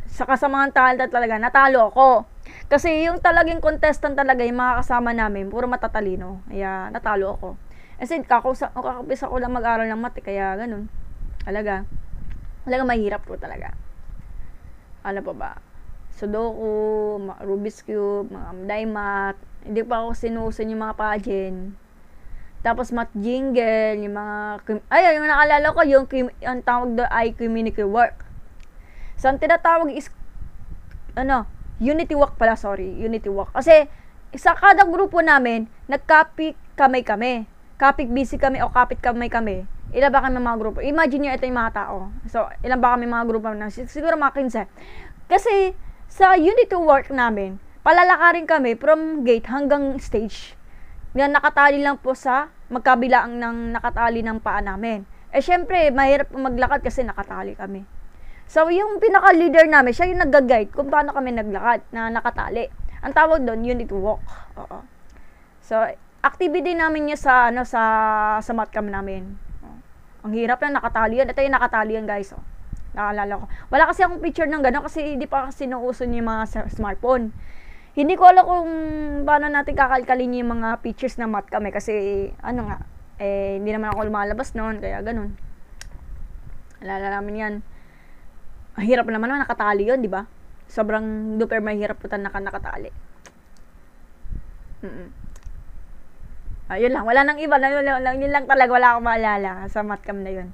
Sa kasamahan talaga, natalo ako. Kasi yung talagang contestant talaga, yung mga kasama namin, puro matatalino. Kaya, natalo ako. Kasi kakapisa ko lang mag-aral ng math, kaya ganun. Talaga mahirap po talaga. Ano pa ba? Sudoku, Rubik's Cube, mga Math. Hindi pa ako sinusun yung mga pageant. Tapos math jingle, yung mga yung naalala ko, ang tawag doon ay community work. So, ang tinatawag is unity walk pala, unity walk. Kasi, sa kada grupo namin, nag-copy kami. Kapit busy kami o kapit kami. Ilan ba kami mga grupo? Imagine nyo, ito yung mga tao. So, ilan ba kami mga grupo? Siguro mga 15. Kasi, sa unity work namin, palalakarin kami from gate hanggang stage. Yan, nakatali lang po sa magkabilaan ng nakatali ng paa namin. Syempre, mahirap maglakad kasi nakatali kami. So, yung pinaka-leader namin, siya yung nag-guide kung paano kami naglakad na nakatali. Ang tawag doon, unity walk. Oo. So, activity namin niya sa math camp namin. Ang hirap na nakatali yan. Ito yung nakatali yan, guys. Naalala ko. Wala kasi akong picture ng gano'n kasi hindi pa kasi nauuso yung mga smartphone. Hindi ko alam kung paano natin kakalkalin yung mga pictures ng math kami kasi hindi naman ako lumalabas noon kaya gano'n. Alala namin yan. Ang hirap naman nakatali yun, di ba? Sobrang duper mahirap po nakatali. Yun lang. Wala nang iba. Yun lang talaga. Wala akong maalala sa matcam na yun.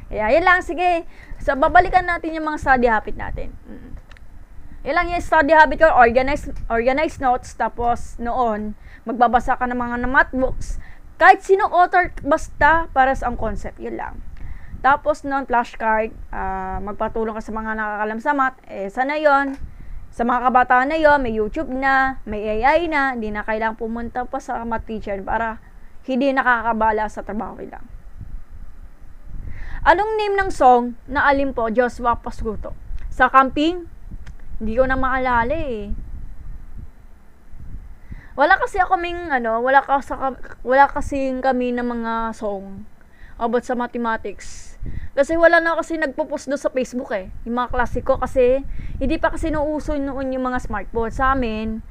Yun lang. Sige. So, babalikan natin yung mga study habit natin. Yun lang yung study habit ko. Organize notes. Tapos, noon, magbabasa ka ng mga math books. Kahit sino author, basta para sa ang concept. Yun lang. Tapos, noon, flashcard. Magpatulong ka sa mga nakakalam sa math. Sana yun. Sa mga kabataan na yun, may YouTube na, may AI na, hindi na kailangang pumunta pa sa math teacher para hindi nakakabala sa trabaho nila. Anong name ng song na alin po, Joshua Pascuto? Sa camping? Hindi ko na maalala eh. Wala kasi kami ng mga song about sa mathematics. Kasi wala na kasi nagpo-post doon sa Facebook eh. Yung mga klasiko kasi hindi pa kasi nauuso noon yung mga smartphone. Sa amin,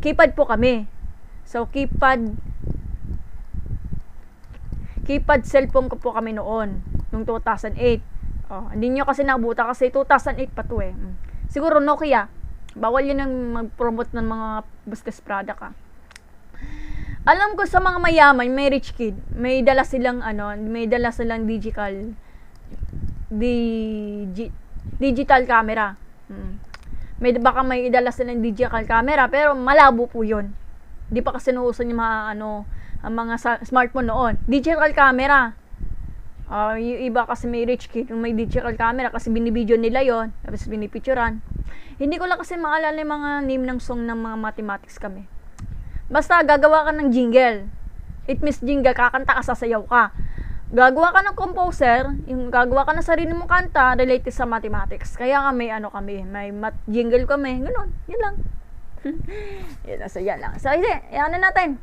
keypad po kami. So, keypad cellphone ko po kami noon. Noong 2008. Hindi nyo kasi nabuta kasi 2008 pa to eh. Siguro Nokia. Bawal yun ang mag-promote ng mga business product Alam ko sa mga mayaman, may rich kid, may dala silang digital camera. Baka may dala silang digital camera pero malabo po 'yon. Di pa kasi nauuso yung ang mga smartphone noon. Digital camera. Yung iba kasi may rich kid, may digital camera kasi binibideo nila 'yon, tapos binipicturean. Hindi ko lang kasi maalala yung mga name ng song ng mga mathematics kami. Basta gagawa ka ng jingle. It means jingle, kakanta ka, sasayaw ka. Gagawa ka ng composer, yung gagawa ka ng sarili mong kanta related sa mathematics. Kaya may jingle kami, ganoon. Yun lang. Yan lang. So, yan na natin.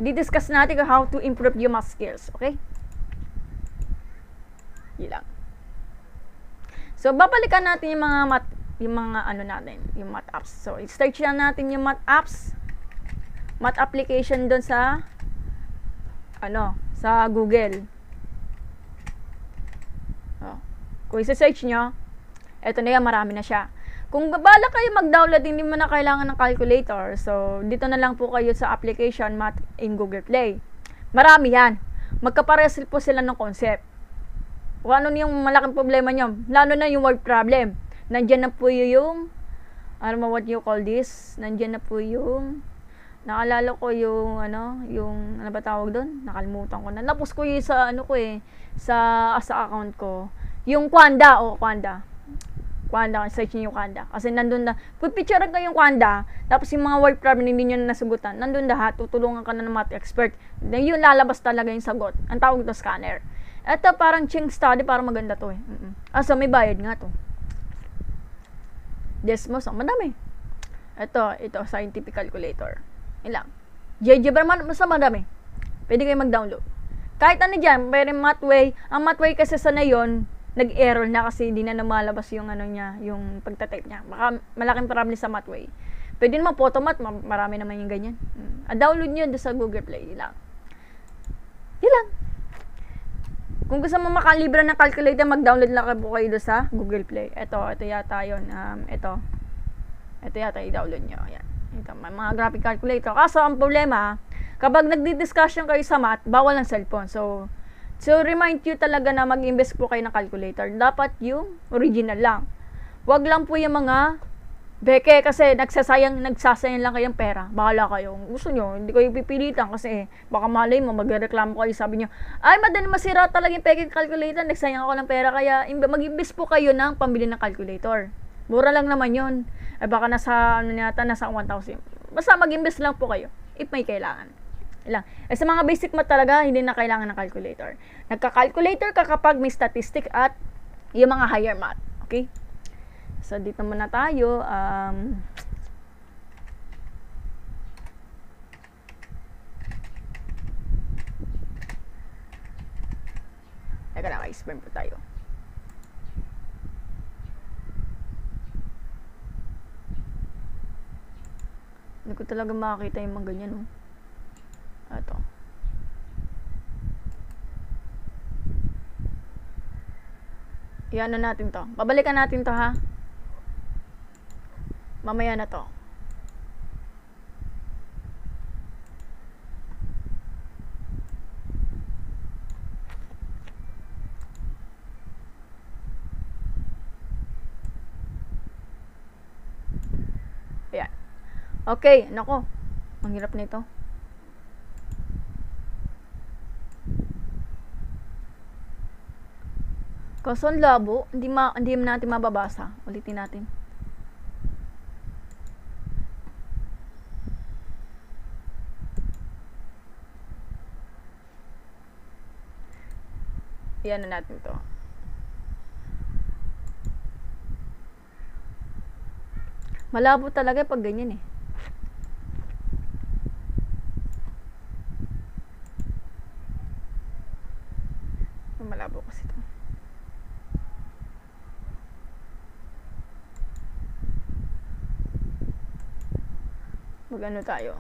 I-discuss natin how to improve your math skills, okay? Yun lang. So, babalikan natin yung math apps. So, i-search lang natin yung math apps. Math application doon sa Google. Kung i-search nyo, eto na yan, marami na siya. Kung bala kayo mag-download, hindi mo na kailangan ng calculator. So, dito na lang po kayo sa application Math in Google Play. Marami yan. Magkapares po sila ng concept. Kung ano yung malaking problema nyo, lalo na yung word problem. Nandyan na po yung, what you call this? Nandyan na po yung, naalala ko yung ano ba tawag doon? Nakalimutan ko na. Napos ko yung sa sa account ko. Yung Kwanda, search niyo yung Kwanda. Kasi nandun na, pipicturean ko yung Kwanda, tapos yung mga word problem hindi niyo na nasagutan. Nandun lahat, tutulungan ka na ng math expert. Then yung lalabas talaga yung sagot. Ang tawag ito scanner. Ito parang Ching Study, parang maganda to eh. So may bayad nga to. Desmos, madami. Ito, scientific calculator. Ilang. GeoGebra, mas madami. Pwede kayo mag-download. Kahit ano dyan, pero Mathway, ang Mathway kasi sa na yun, nag-error na kasi hindi na namalabas yung yung pagtatype niya. Baka malaking problem sa Mathway. Pwede naman Photomath, marami naman yung ganyan. Download nyo doon sa Google Play. Ilang. Kung gusto mo makalibre ng calculator, mag-download lang po kayo doon sa Google Play. Ito yata yun. Ito yata i-download nyo. Ayan. Ito, may mga graphic calculator. Kaso, ang problema, kapag nagdi-discussion kayo sa math, bawal ang cellphone. So remind you talaga na mag-invest po kayo ng calculator. Dapat yung original lang. Wag lang po yung mga beke kasi nagsasayang lang kayong pera. Bahala kayo. Gusto nyo, hindi kayo pipilitan kasi baka malay mo, magreklamo kayo. Sabi nyo, ay, madali masira talaga yung peke calculator. Nagsayang ako ng pera. Kaya mag-invest po kayo ng pambili ng calculator. Mura lang naman yun. Ay baka nasa 1,000. Basta mag-invest lang po kayo if may kailangan. Lang. Sa mga basic math talaga, hindi na kailangan ng calculator. Nagka-calculator ka kapag may statistic at yung mga higher math. Okay? So, dito muna tayo. Teka lang, i-spam po tayo. Hindi ko talaga makakita yung mga ganyan, no? Ito. Iyan na natin to. Babalikan natin to, ha? Mamaya na to. Ayan. Okay, nako. Ang hirap nito. Kaso ang labo, hindi natin mababasa. Ulitin natin. Iyan na natin to. Malabo talaga pag ganyan eh. Malabo kasi to. Mag-ano tayo?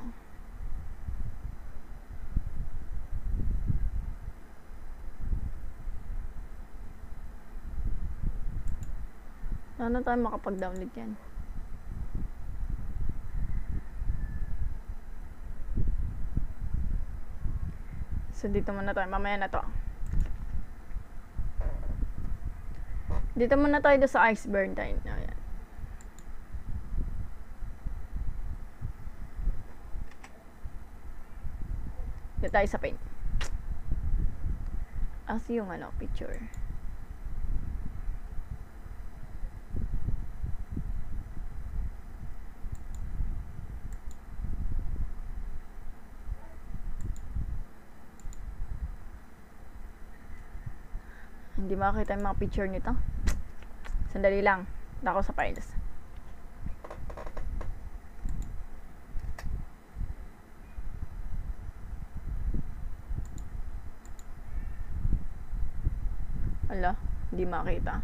Ano tayo makapag-download yan? So, dito muna tayo. Mamaya na to. Dito muna tayo sa iceberg tayo. Ayan. Dito tayo sa paint. As yung picture. Hindi makakita yung mga picture nito. Sandali lang. Dako sa files. Ala, hindi makita.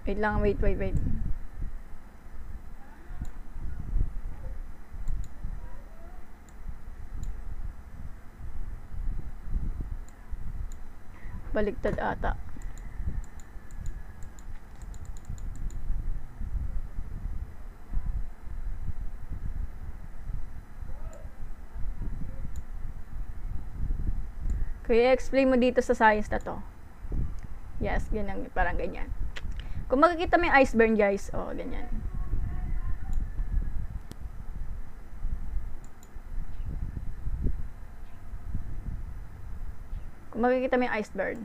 Wait lang, wait. Baliktad ata. Kaya explain mo dito sa science na to. Yes, ganyan, parang ganyan. Kung makikita mo yung iceberg guys, ganyan. Kung makikita mo yung iceberg.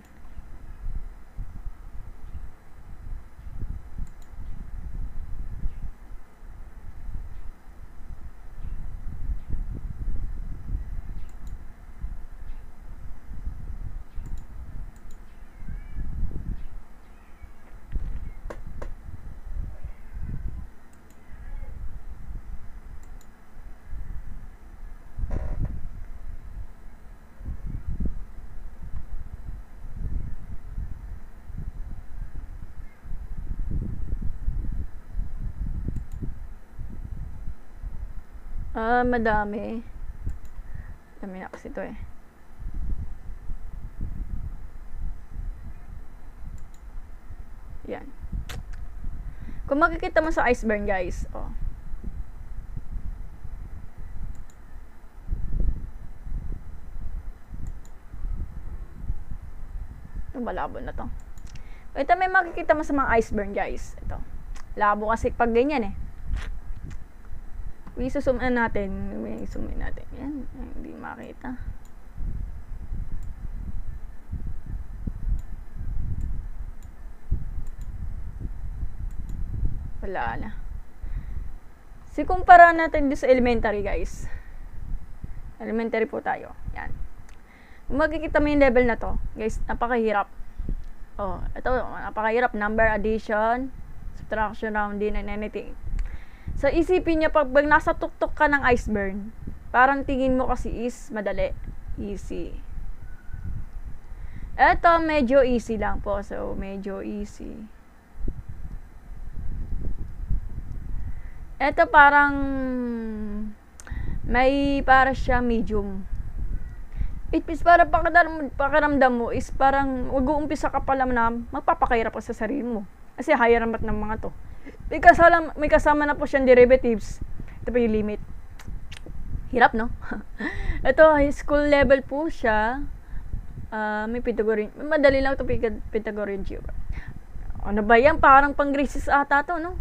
Madami. Dami na kasi ito eh. Yan. Kung makikita mo sa iceberg guys, Ito malabo na to. Ito may makikita mo sa mga iceberg guys. Ito. Labo kasi pag ganyan eh. I-zoom natin. I-zoom natin. Yan. Hindi makita. Wala na. Kumpara natin dito sa elementary guys. Elementary po tayo. Yan. Kung makikita mo yung level na to, guys, napakahirap. Ito, napakahirap. Number addition, subtraction, rounding, and anything. So, isipin niya, pag nasa tuktok ka ng iceberg, parang tingin mo kasi is madali. Easy. Eto, medyo easy lang po. So, medyo easy. Eto, parang may para siya medium. It means para pakiramdam mo is parang mag-uumpisa ka pala na magpapakahirap ka sa sarili mo. Kasi higher naman ng mga to. May kasama na po siyang derivatives. Ito pa yung limit. Hirap, no? Ito, high school level po siya. May Pythagorean. Madali lang ito Pythagorean geometry. Ano ba yan? Parang pang-graces ata to, no?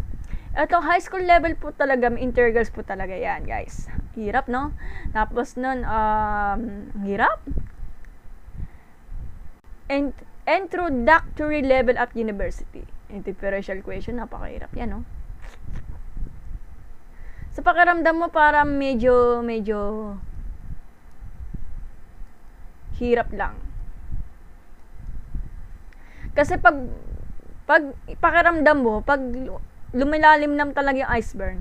Ito, high school level po talaga. May integrals po talaga yan, guys. Hirap, no? Tapos nun, hirap. And introductory level at university. Differential equation, napakahirap yan, no? Sa pakiramdam mo, parang medyo hirap lang. Kasi pag pakiramdam mo, pag lumilalim nam talaga yung iceberg.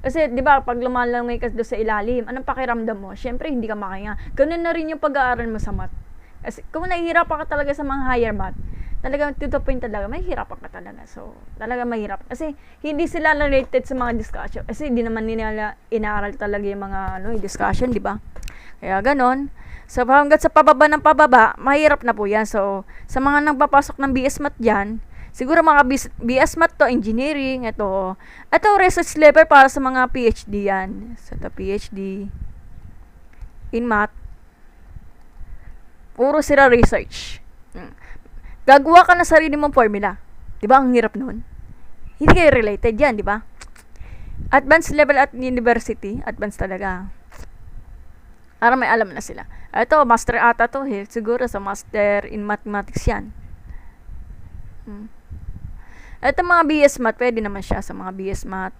Kasi, di ba, pag lumalangoy ka doon sa ilalim, anong pakiramdam mo? Siyempre, hindi ka makahinga. Ganun na rin yung pag-aaral mo sa math. Kasi, kung nahihirapan ka talaga sa mga higher math, talaga, to the point talaga, mahihirapan ka talaga. So, talaga mahirap. Kasi, hindi sila related sa mga discussion. Kasi, hindi naman nila inaaral talaga yung mga, discussion, di ba? Kaya, ganon. So, hanggang sa pababa ng pababa, mahirap na po yan. So, sa mga nagpapasok ng BS Math dyan, siguro mga BS Math to, engineering, ito research level para sa mga PhD yan. So, ito PhD in Math. Puro sila research. Gagawa ka na sarili mong formula. Diba? Ang hirap nun. Hindi kayo related yan, diba? Advanced level at university. Advanced talaga. Para may alam na sila. Ito, master ata to. Siguro sa master in mathematics yan. Ito mga BS Math. Pwede naman siya sa mga BS Math.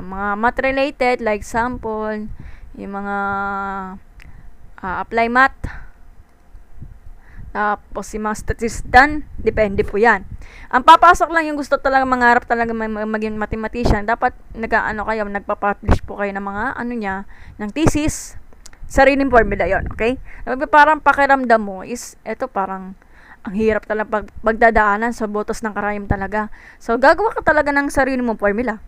Mga math related like sample. Yung mga apply math. Tapos si mga statistician, depende po yan. Ang papasok lang yung gusto talaga mangarap talaga maging mathematician, dapat nagpa-publish po kayo ng mga ng thesis, sariling formula yon, okay? Parang pakiramdam mo is, eto parang ang hirap talaga pagdadaanan sa botos ng karayom talaga. So, gagawa ka talaga ng sarili mong formula.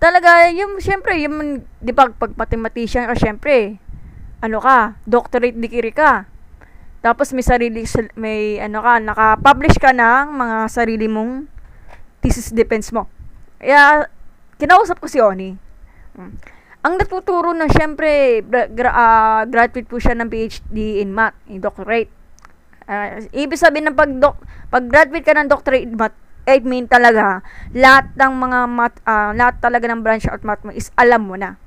Talaga, syempre, di ba, pag mathematician ka, syempre, doctorate degree ka. Tapos naka-publish ka ng mga sarili mong thesis defense mo. Kaya, kinausap ko si Oni. Ang natuturo na, syempre, graduate po siya ng PhD in Math, in doctorate. Ibig sabihin na pag graduate ka ng doctorate in Math, I mean talaga, lahat ng mga math, lahat talaga ng branch of math mo is alam mo na.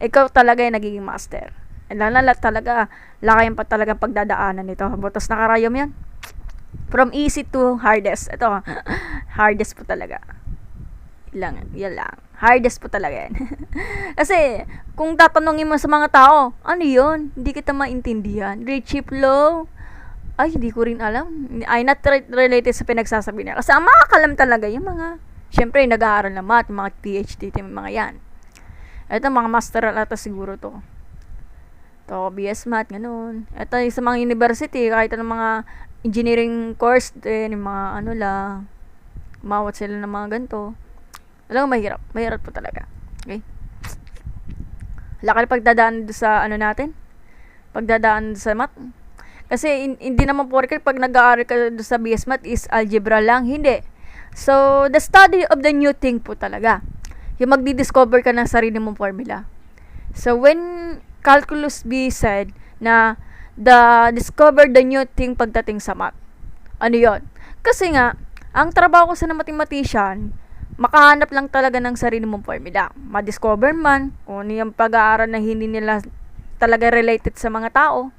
Ikaw talaga yung nagiging master. Lahat talaga, lakayan pa talaga pagdadaanan nito. Botos na karayom yan. From easy to hardest. Ito, hardest po talaga. Yan lang. Hardest po talaga yan. Kasi, kung tatanungin mo sa mga tao, ano yun? Hindi kita maintindihan. Grade chip low? Ay, hindi ko rin alam. Ay, not related sa pinagsasabi niya. Kasi ang makakalam talaga yung mga, syempre, nag-aaral na math, mga PhD, mga yan. Ito, mga master ata siguro to. To, BS Math, ganun. Ito, sa mga university, kahit ng mga engineering course din, yung mga lang, umawat sila ng mga ganito. Talagang mahirap. Mahirap po talaga. Okay? Laki pagdadaan sa natin? Pagdadaan sa math. Kasi, hindi naman po rin pag nag-aaral ka sa BS Math is algebra lang. Hindi. So, the study of the new thing po talaga. Yung magdi-discover ka ng sarili mong formula. So, when Calculus B said na discover the new thing pagdating sa math. Ano yon? Kasi nga, ang trabaho ko sa mathematician, makahanap lang talaga ng sarili mong formula. Ma-discover man, kung ano yung pag-aaral na hindi nila talaga related sa mga tao.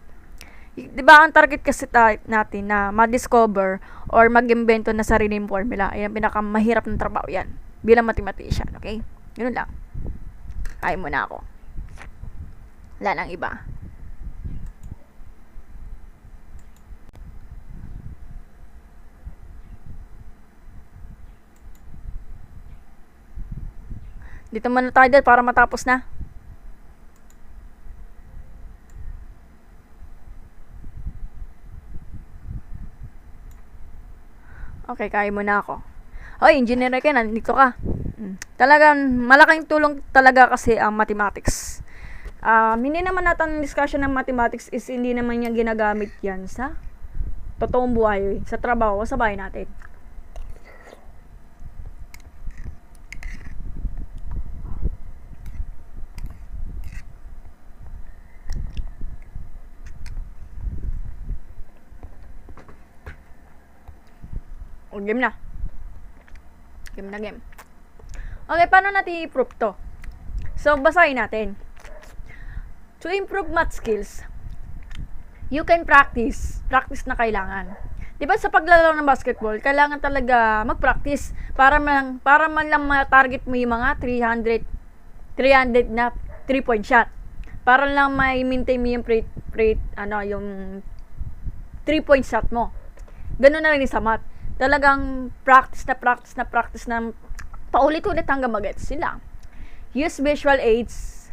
Diba ang target kasi natin na ma-discover or mag-invento na sarili mong formula. Ayan, pinakamahirap ng trabaho yan. Bilang mathematician, okay? Yun lang. Kaya mo na ako. Wala nang iba. Dito muna tayo para matapos na. Okay, kaya mo na ako. Hoy, engineer ka, nandito ka. Talagang malaking tulong talaga kasi ang mathematics. Hindi naman natin discussion ng mathematics is hindi naman niya ginagamit yan sa totoong buhay, sa trabaho, sa bahay natin. O, game na. Game na game. Okay, paano natin i-prove to? So, basahin natin. To improve math skills, you can practice. Practice na kailangan. Diba sa paglalaro ng basketball, kailangan talaga mag-practice para man lang ma-target mo yung mga 300 na 3-point shot. Para lang ma-maintain mo yung yung 3-point shot mo. Ganun na rin sa math. Talagang practice na paulit-ulit hanggang mag-gets sila. Use visual aids.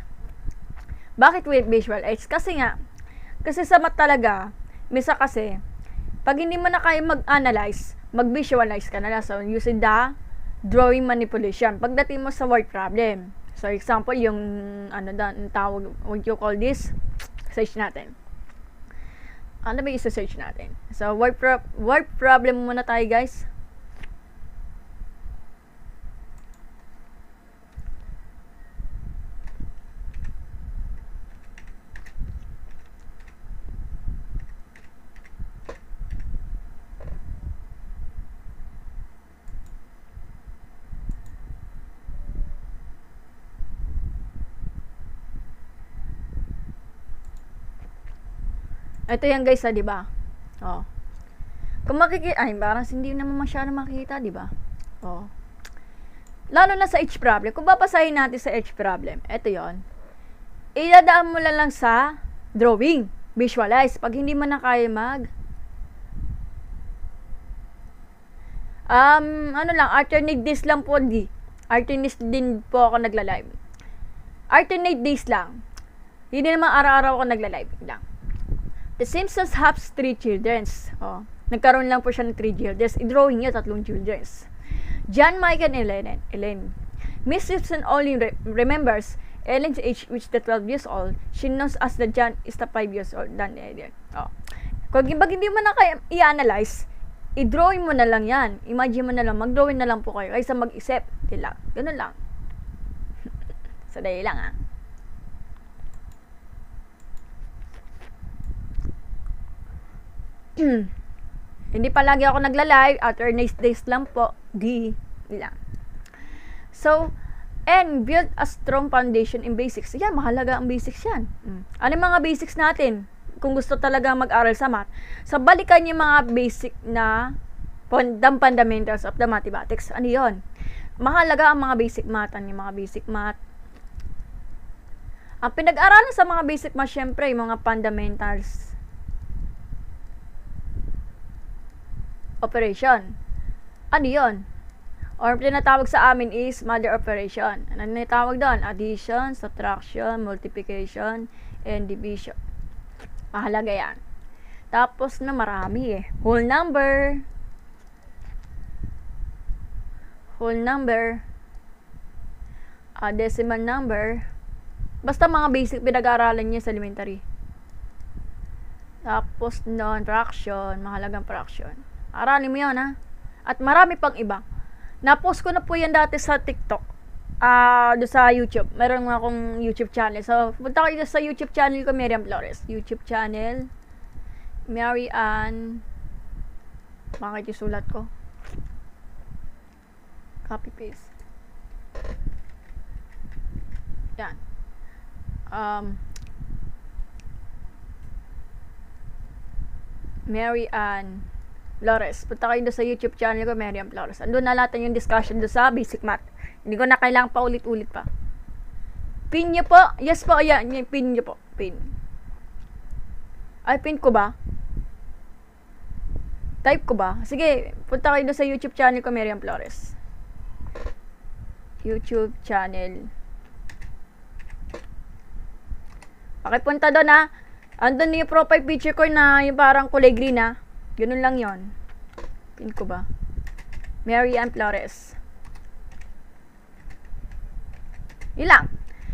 Bakit with visual aids? Kasi sa math talaga, misa kasi, pag hindi mo na kaya mag-analyze, mag-visualize ka na lang. So, using the drawing manipulation. Pagdating mo sa word problem. So, example, yung, tawag, what you call this? Search natin. Ano ba i-search natin? So, word problem muna tayo, guys. Ito yan guys, di ba? Oh. Kung makikita, ay parang hindi naman masyado makikita, di ba? Oh. Lalo na sa H problem. Kung babasahin natin sa H problem, ito yon. Idadaan mo lang sa drawing, visualize. Pag hindi mo na kaya alternate days lang po, alternate din po ako nagla-live. Alternate days lang. Hindi naman araw-araw ako nagla-live lang. The Simpsons have 3 children. Oh, nagkaroon lang po siya ng 3 children. I-drawing niya 3 children. John, Mike, and Ellen. Miss Simpson only remembers Ellen's age, which is 12 years old. She knows as the John is 5 years old than Ellen. Oh. Kung hindi mo na kaya i-analyze, i-drawing mo na lang yan. Imagine mo na lang, mag-drawing na lang po kayo kaysa mag-isip. Ganun lang. Sadali lang Hindi palagi ako nagla-live, alternate days lang po. Lang. So, and build a strong foundation in basics. Yan, mahalaga ang basics yan. Ano yung mga basics natin? Kung gusto talaga mag-aral sa math. So, balikan yung mga basic na fundamentals of the mathematics. Ano yun? Mahalaga ang mga basic math. Ano yung mga basic math? Ang pinag-aralan sa mga basic math, syempre, yung mga fundamentals operation. Ano yun? Or tinatawag sa amin is mother operation. Ano tinatawag doon? Addition, subtraction, multiplication, and division. Mahalaga yan. Tapos na marami Whole number. Decimal number. Basta mga basic pinag-aaralan niya sa elementary. Tapos fraction, mahalagang fraction. Aralin mo yun, ha? At marami pang iba. Na-post ko na po yan dati sa TikTok. Do sa YouTube. Meron nga akong YouTube channel. So, punta kayo sa YouTube channel ko, Miriam Flores. YouTube channel. Mary Ann. Bakit yung sulat ko? Copy paste. Yan. Mary Ann Flores. Punta kayo doon sa YouTube channel ko, Miriam Flores. Andun na lahat yung discussion doon sa basic math. Hindi ko na kailangan pa ulit-ulit pa. Pin nyo po. Yes po, ayan. Pin nyo po. Pin. Ay, pin ko ba? Type ko ba? Sige, punta kayo doon sa YouTube channel ko, Miriam Flores. YouTube channel. Pakipunta doon, ha. Andun yung profile picture ko na yung parang kulay green, ha. Ganun lang yon. Pin ko ba? Mary Ann Flores. Yun lang.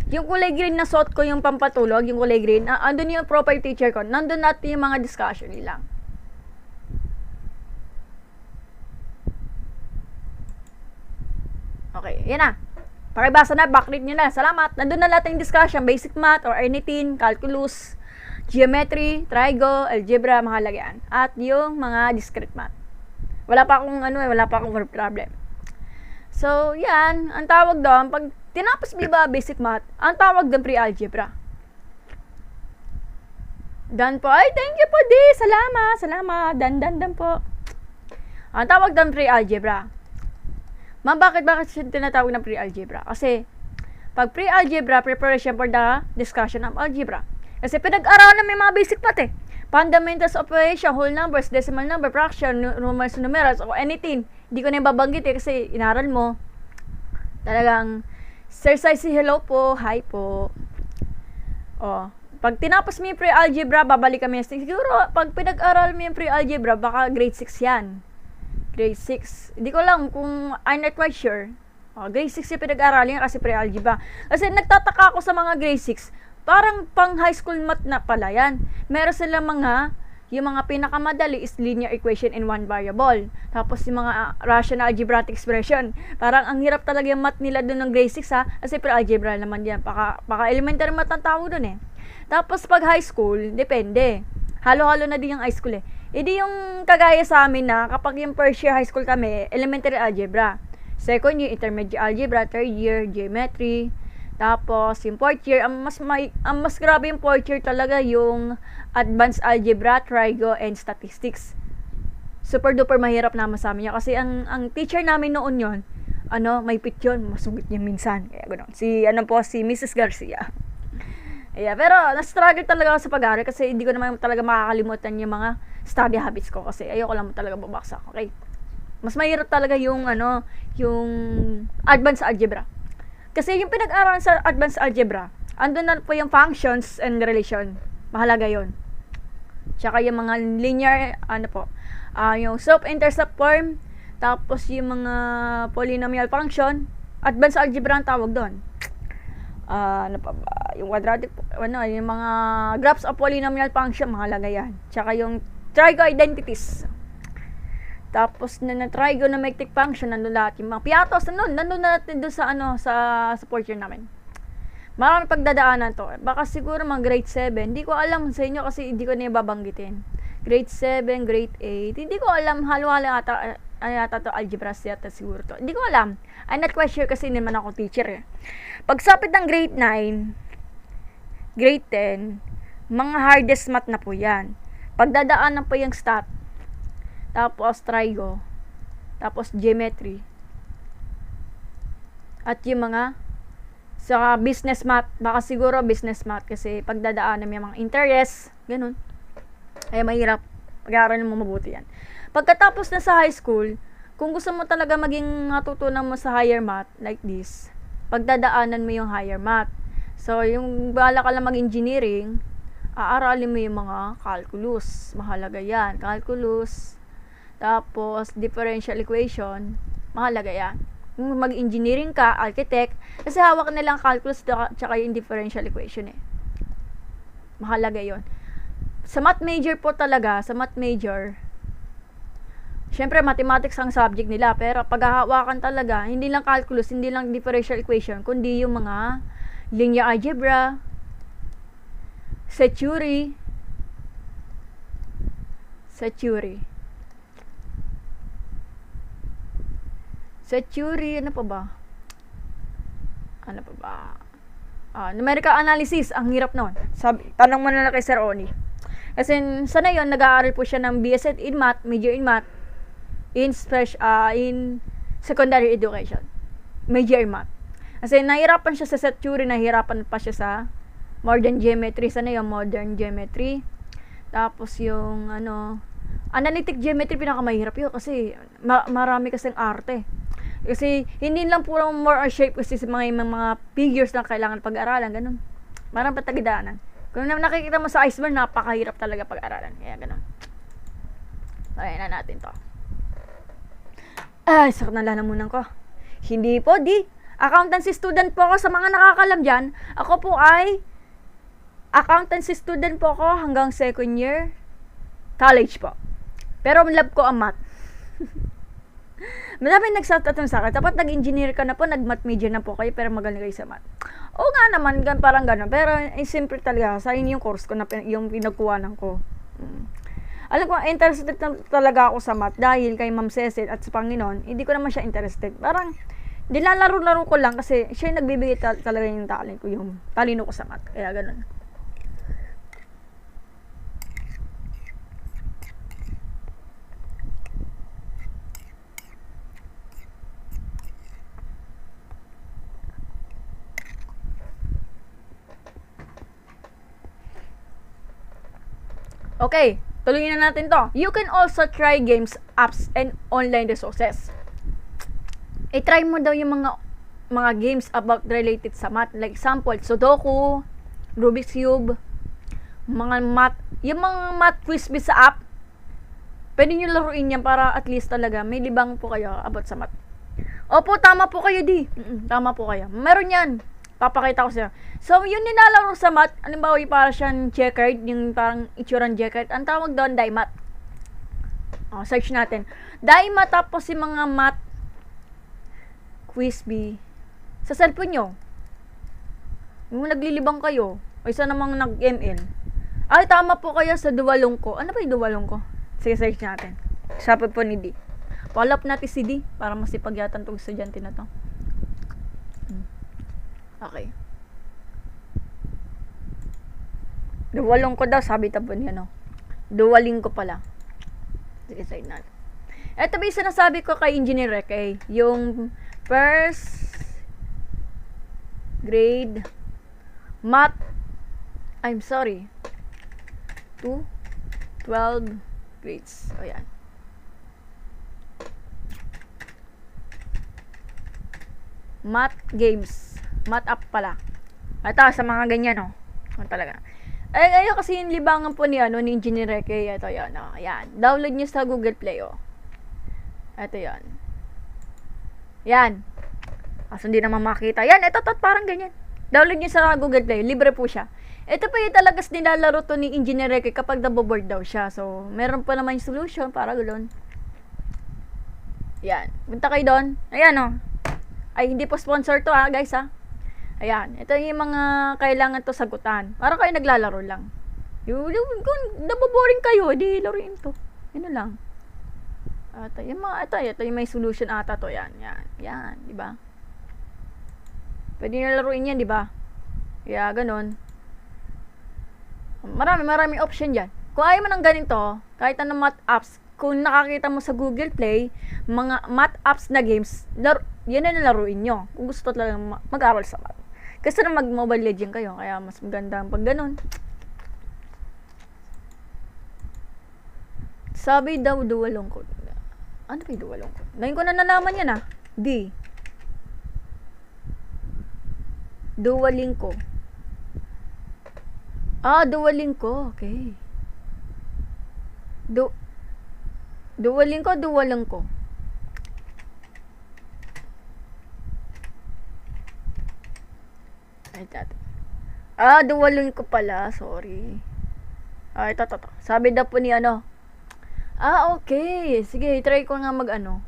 Yung kulay green na suot ko, yung pampatulog, yung kulay green, andun yung proper teacher ko. Nandun natin yung mga discussion. Yun lang. Okay, yan na. Pakibasa na, backread nyo na. Salamat. Nandun na lahat yung discussion. Basic math or anything, calculus, geometry, trigo, algebra, mahalaga yan. At yung mga discrete math. Wala pa akong word problem. So, yan. Ang tawag doon, pag tinapos mo ba basic math, ang tawag doon pre-algebra. Dan po. Ay, thank you po, di. Salamat. Dan po. Ang tawag doon pre-algebra. Ma'am, bakit siya tinatawag ng pre-algebra? Kasi, pag pre-algebra, preparation for the discussion of algebra. Kasi pinag-aralan may mga basic math eh. Fundamentals of operation, whole numbers, decimal number, fraction, numerals, or anything. Hindi ko na yung babanggit eh, kasi inaral mo. Talagang, Sir Saisi, hello po, hi po. Pag tinapos mo yung pre-algebra, babalik kami. Siguro, pag pinag-aral mo yung pre-algebra, baka grade 6 yan. Grade 6. Hindi ko lang kung I'm not quite sure. Grade 6 yung pinag-aralin kasi pre-algebra. Kasi nagtataka ako sa mga grade 6. Parang pang high school math na pala yan. Meron silang yung mga pinakamadali is linear equation in one variable. Tapos yung mga rational algebraic expression. Parang ang hirap talaga yung math nila doon ng grade 6 ha. Kasi pre-algebra naman yan. Baka elementary math ang tawag doon eh. Tapos pag high school, depende. Halo-halo na din yung high school eh. Hindi yung kagaya sa amin na kapag yung first year high school kami, elementary algebra. Second year, intermediate algebra. Third year, geometry. Tapos, yung fourth year, ang mas grabe yung fourth year talaga yung advanced algebra, trigo, and statistics. Super duper mahirap naman sa amin yan. Kasi ang teacher namin noon yon, may pit yun, masugit niya minsan. Kaya gano'n. Si Mrs. Garcia. Pero, na-struggle talaga ako sa pag-aaral kasi hindi ko naman talaga makakalimutan yung mga study habits ko kasi ayoko lang talaga babaksak. Okay? Mas mahirap talaga yung advanced algebra. Kasi yung pinag-aralan sa advanced algebra, andun na po yung functions and relation. Mahalaga yon. Tsaka yung mga linear, yung self-intercept form, tapos yung mga polynomial function, advanced algebra ang tawag doon. Yung quadratic, yung mga graphs of polynomial function, mahalaga yan. Tsaka yung trigo identities. Tapos na trigonometric function, nandun lahat. Yung mga piatos, nandun natin doon sa fourth year namin. Marami pagdadaanan to. Baka siguro mga grade 7. Hindi ko alam sa inyo kasi hindi ko na babanggitin. Grade 7, grade 8. Hindi ko alam, halo-halo ata to, algebra yata siguro to. Hindi ko alam. I'm not quite sure kasi hindi naman ako teacher eh. Pagsapit ng grade 9, grade 10, mga hardest math na po yan. Pagdadaanan po yung stat, tapos trigo, tapos geometry, at yung mga sa business math, baka siguro business math kasi pagdadaanan may mga interest, ganun. Ay mahirap, pag-aaral mo mabuti yan. Pagkatapos na sa high school, kung gusto mo talaga maging matutunan mo sa higher math, like this, pagdadaanan mo yung higher math. So, yung bala ka lang mag-engineering, aaralin mo yung mga calculus. Mahalaga yan. Calculus, tapos differential equation, mahalaga yan. Kung mag-engineering ka, architect, kasi hawak nilang calculus tsaka yung differential equation eh. Mahalaga yon. Sa math major po talaga, syempre mathematics ang subject nila, pero paghahawakan talaga, hindi lang calculus, hindi lang differential equation, kundi yung mga linear algebra, set theory, ano pa ba? Numerical analysis, ang hirap nun. Tanong mo na lang kay Sir Oni. Kasi sana yon, nag-aaral po siya ng BSc in math, major in math, in secondary education. Major in math. Kasi nahirapan siya sa set theory, nahirapan pa siya sa modern geometry. Sana yung modern geometry. Tapos yung analytic geometry, pinakamahirap yun kasi marami kasing arte. Kasi hindi lang puro more or shape kasi sa mga figures na kailangan pag-aralan, ganun. Marami patagidaanan. Kung nakikita mo sa iceberg, napakahirap talaga pag-aralan. Kaya ganun. Kaya na natin to. Ay, sakit na lalamunan ko. Hindi po, di. Accountancy student po ako sa mga nakakalam dyan. Ako po ay accountancy student po ako hanggang second year college po. Pero love ko ang math. Madami nagsatatong sa akin, dapat nag-engineer ka na po, nag-math major na po kayo, pero magaling kayo sa math. Oo nga naman, parang gano'n. Pero simple talaga, sa inyo yung course ko, na yung pinagkuhanan ko. Alam ko, interested talaga ako sa math dahil kay Ma'am Cecil at sa Panginoon, hindi ko naman siya interested. Parang, nilalaro-laro ko lang kasi siya yung nagbibigay talaga yung talent ko, yung talino ko sa math. Kaya gano'n. Okay, tuloy na natin to. You can also try games, apps, and online resources. I-try mo daw yung mga games about related sa math. Like example, Sudoku, Rubik's Cube, yung mga math quiz sa app. Pwede nyo laruin yan para at least talaga may libang po kayo about sa math. Opo, tama po kayo, di. Tama po kayo. Meron yan. Papakita ko sa'yo. So, yun nilalaro sa math, halimbawa yung para siyang checkered, yung parang itsurang checkered, ang tawag doon, DieMath. Search natin. DieMath, tapos yung mga math quiz bee sa cellphone nyo. Yung naglilibang kayo, o isa namang nag-ML. Ay, tama po kayo sa Duolingo. Ano ba yung Duolingo? Sige, search natin. Sabi po ni D. Follow up natin si D para masipag yata itong estudyante na to. Okay. Duolingo daw, sabi tapo niya, no? Duolingo pala. Sige, side natin. Ito ba yung sinasabi ko kay Engineer Rek, yung first grade math, I'm sorry, 12 grades. O yan. Math games. Math app pala. Ito, sa mga ganyan, no? Talaga. Ayun kasi yung libangan po ni Engineer Reke. Ito yan, no? Ayan. Download nyo sa Google Play, oh. Ito yan. Yan. Kaso hindi naman makita. Yan, ito, parang ganyan. Download nyo sa Google Play. Libre po siya. Ito pa yung talagas nilalaro to ni Engineer Reke kapag naboboard daw siya. So, meron pa naman yung solution para gulon. Yan. Punta kayo doon. Ayan, oh. Ay, hindi po sponsor to, guys, Ayan, ito yung mga kailangan to sagutan. Para kayo naglalaro lang. Kung naboboring kayo, di laruin to. Yun lang. Ito yung may solution ata to. Yan, di ba? Pwede na laruin yan, di ba? Kaya, ganun. Marami option dyan. Kung ayaw mo ng ganito, kahit anong math apps, kung nakakita mo sa Google Play, mga math apps na games, yan na laruin nyo. Kung gusto talaga mag-aral sa math. Kasi na mag-Mobile Legend kayo, kaya mas maganda pag ganun. Sabi daw, Duolingo. Ano ba yung Duolingo? Ngayon ko na nalaman yan, D. Duolingo. Duolingo. Okay. Duolingo. Duolingo pala. Sorry. Ito. Sabi daw po ni okay. Sige, try ko nga meron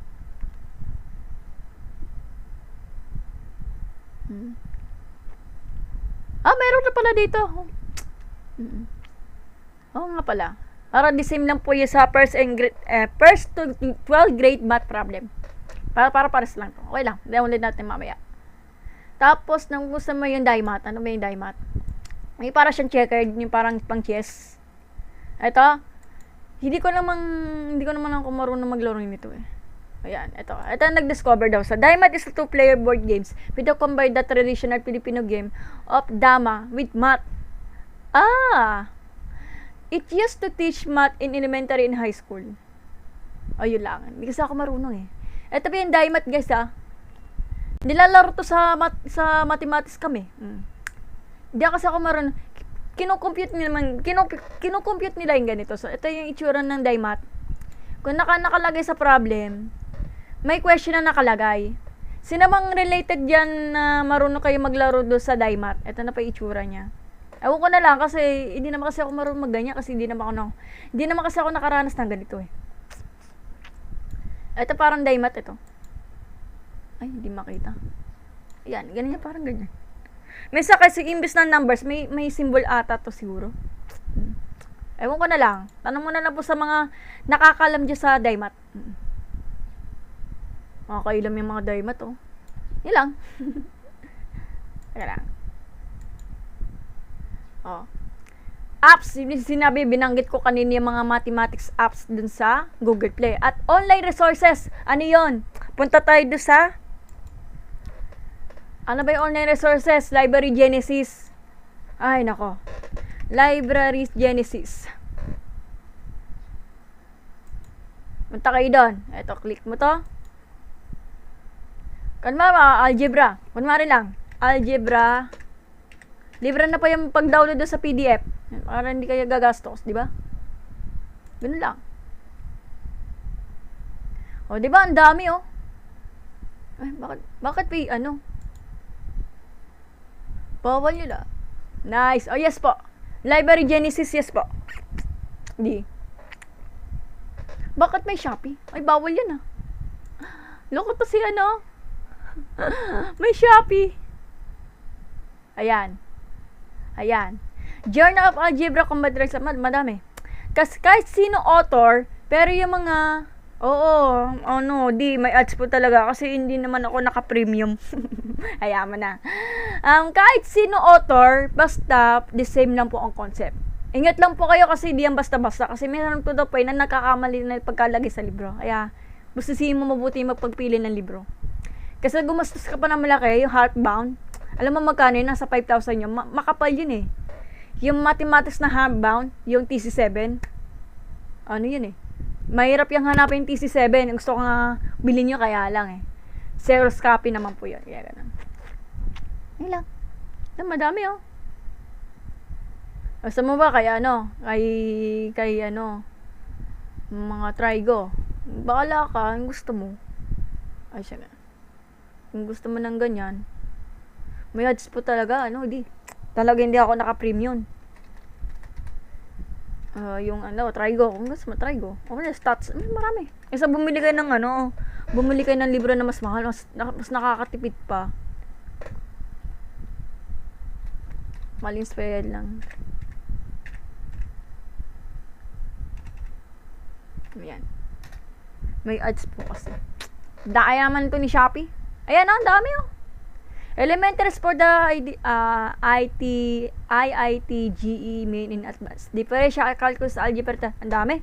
na pala dito. Oo nga pala. Para the same lang po yung sa first to 12 grade math problem. Pares lang to. Okay lang. Download natin mamaya. Tapos, nang gusto mo yung DieMath. Ano ba yung DieMath? May para siyang checkered, yung parang pang chess. Ito, hindi ko naman ako marunong maglaro nito Ayan, ito. Ito ang nag-discover daw. So, DieMath is a two-player board games with a combined the traditional Filipino game of dama with math. It used to teach math in elementary and high school. Yun lang. Hindi kasi ako marunong Ito ba yung DieMath, guys, nilalaro to sa mathematics kami. Hindi kasi ako marunong. Kino-compute nila yung ganito. So, ito yung itsura ng DieMath. Kung nakalagay sa problem, may question na nakalagay. Sino bang related dyan na marunong kayo maglaro doon sa Daimat? Ito na pa itsura niya. Ewan ko na lang kasi hindi naman kasi ako marunong magganyan kasi hindi naman kasi ako nakaranas ng ganito eh. Ito parang Daimat ito. Ay, hindi makita. Ayan, ganyan parang ganyan. May sa kasi imbes ng numbers, may symbol ata to siguro. Ewan ko na lang. Tanong mo na lang po sa mga nakakalam dyan sa Daimat. Makakailam yung mga Daimat, oh. Yan lang. Teka lang. Oh. Apps, sinabi, binanggit ko kanina yung mga mathematics apps dun sa Google Play. At online resources, ano yon? Punta tayo dun sa, ano ba yung online resources? Library Genesis. Ay, nako. Library Genesis. Punta kayo doon. Eto, click mo to. Kunwari, algebra. Kunwari lang. Algebra. Libre na pa yung pag-download doon sa PDF. Para hindi kayo gagastos, di ba? Ganun lang. O, di ba? Ang dami, oh. Ay, bakit pa ano? Bawal yun, ah. Nice. Oh, yes po. Library Genesis, yes po. Di. Bakit may Shopee? Ay, bawal yan, ah. Loko to si ano. May Shopee. Ayan. Ayan. Journal of Algebra Combat madami. Kasi kahit sino author, pero yung mga, may ads po talaga kasi hindi naman ako naka-premium. Ayaman na. Kahit sino author, basta the same lang po ang concept. Ingat lang po kayo kasi di yan basta-basta kasi meron to the point na nakakamali na pagkalagay sa libro. Kaya, busisihin mo mabuti magpagpili ng libro. Kasi gumastos ka pa na malaki, yung hardbound. Alam mo magkano yun? Nasa 5,000 yun. Makapal yun eh. Yung mathematics na hardbound, yung TC7, ano yun eh. Mahirap yung hanapin yung TC7. Gusto ko nga bilhin nyo kaya lang eh. Xerox copy naman po yun. Kaya ganun. Yun lang. Madami oh. Basta mo ba kaya ano? Kay ano? Mga trigo. Bakala ka, ang gusto mo. Ay siya na. Kung gusto mo ng ganyan, may ads po talaga, ano, talaga hindi ako naka-premium. Yung ano, Trigo, kung gusto mo, Trigo. O stats, marami. Isa bumili kayo ng ano, bumili kayo ng libro na mas mahal, mas nakakatipid pa. Maling spell lang. Ayan. May ads po kasi. Daayaman to ni Shopee. Ayan ang dami oh. Elementaries for the IIT GE main in advanced. Differential calculus algebra. Ang dami.